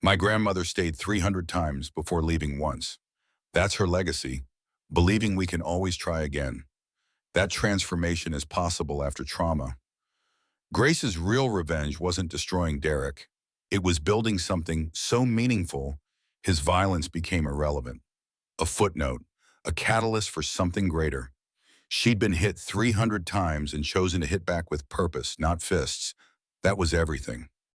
"My grandmother stayed 300 times before leaving once." That's her legacy, believing we can always try again. That transformation is possible after trauma. Grace's real revenge wasn't destroying Derek. It was building something so meaningful, his violence became irrelevant. A footnote, a catalyst for something greater. She'd been hit 300 times and chosen to hit back with purpose, not fists. That was everything.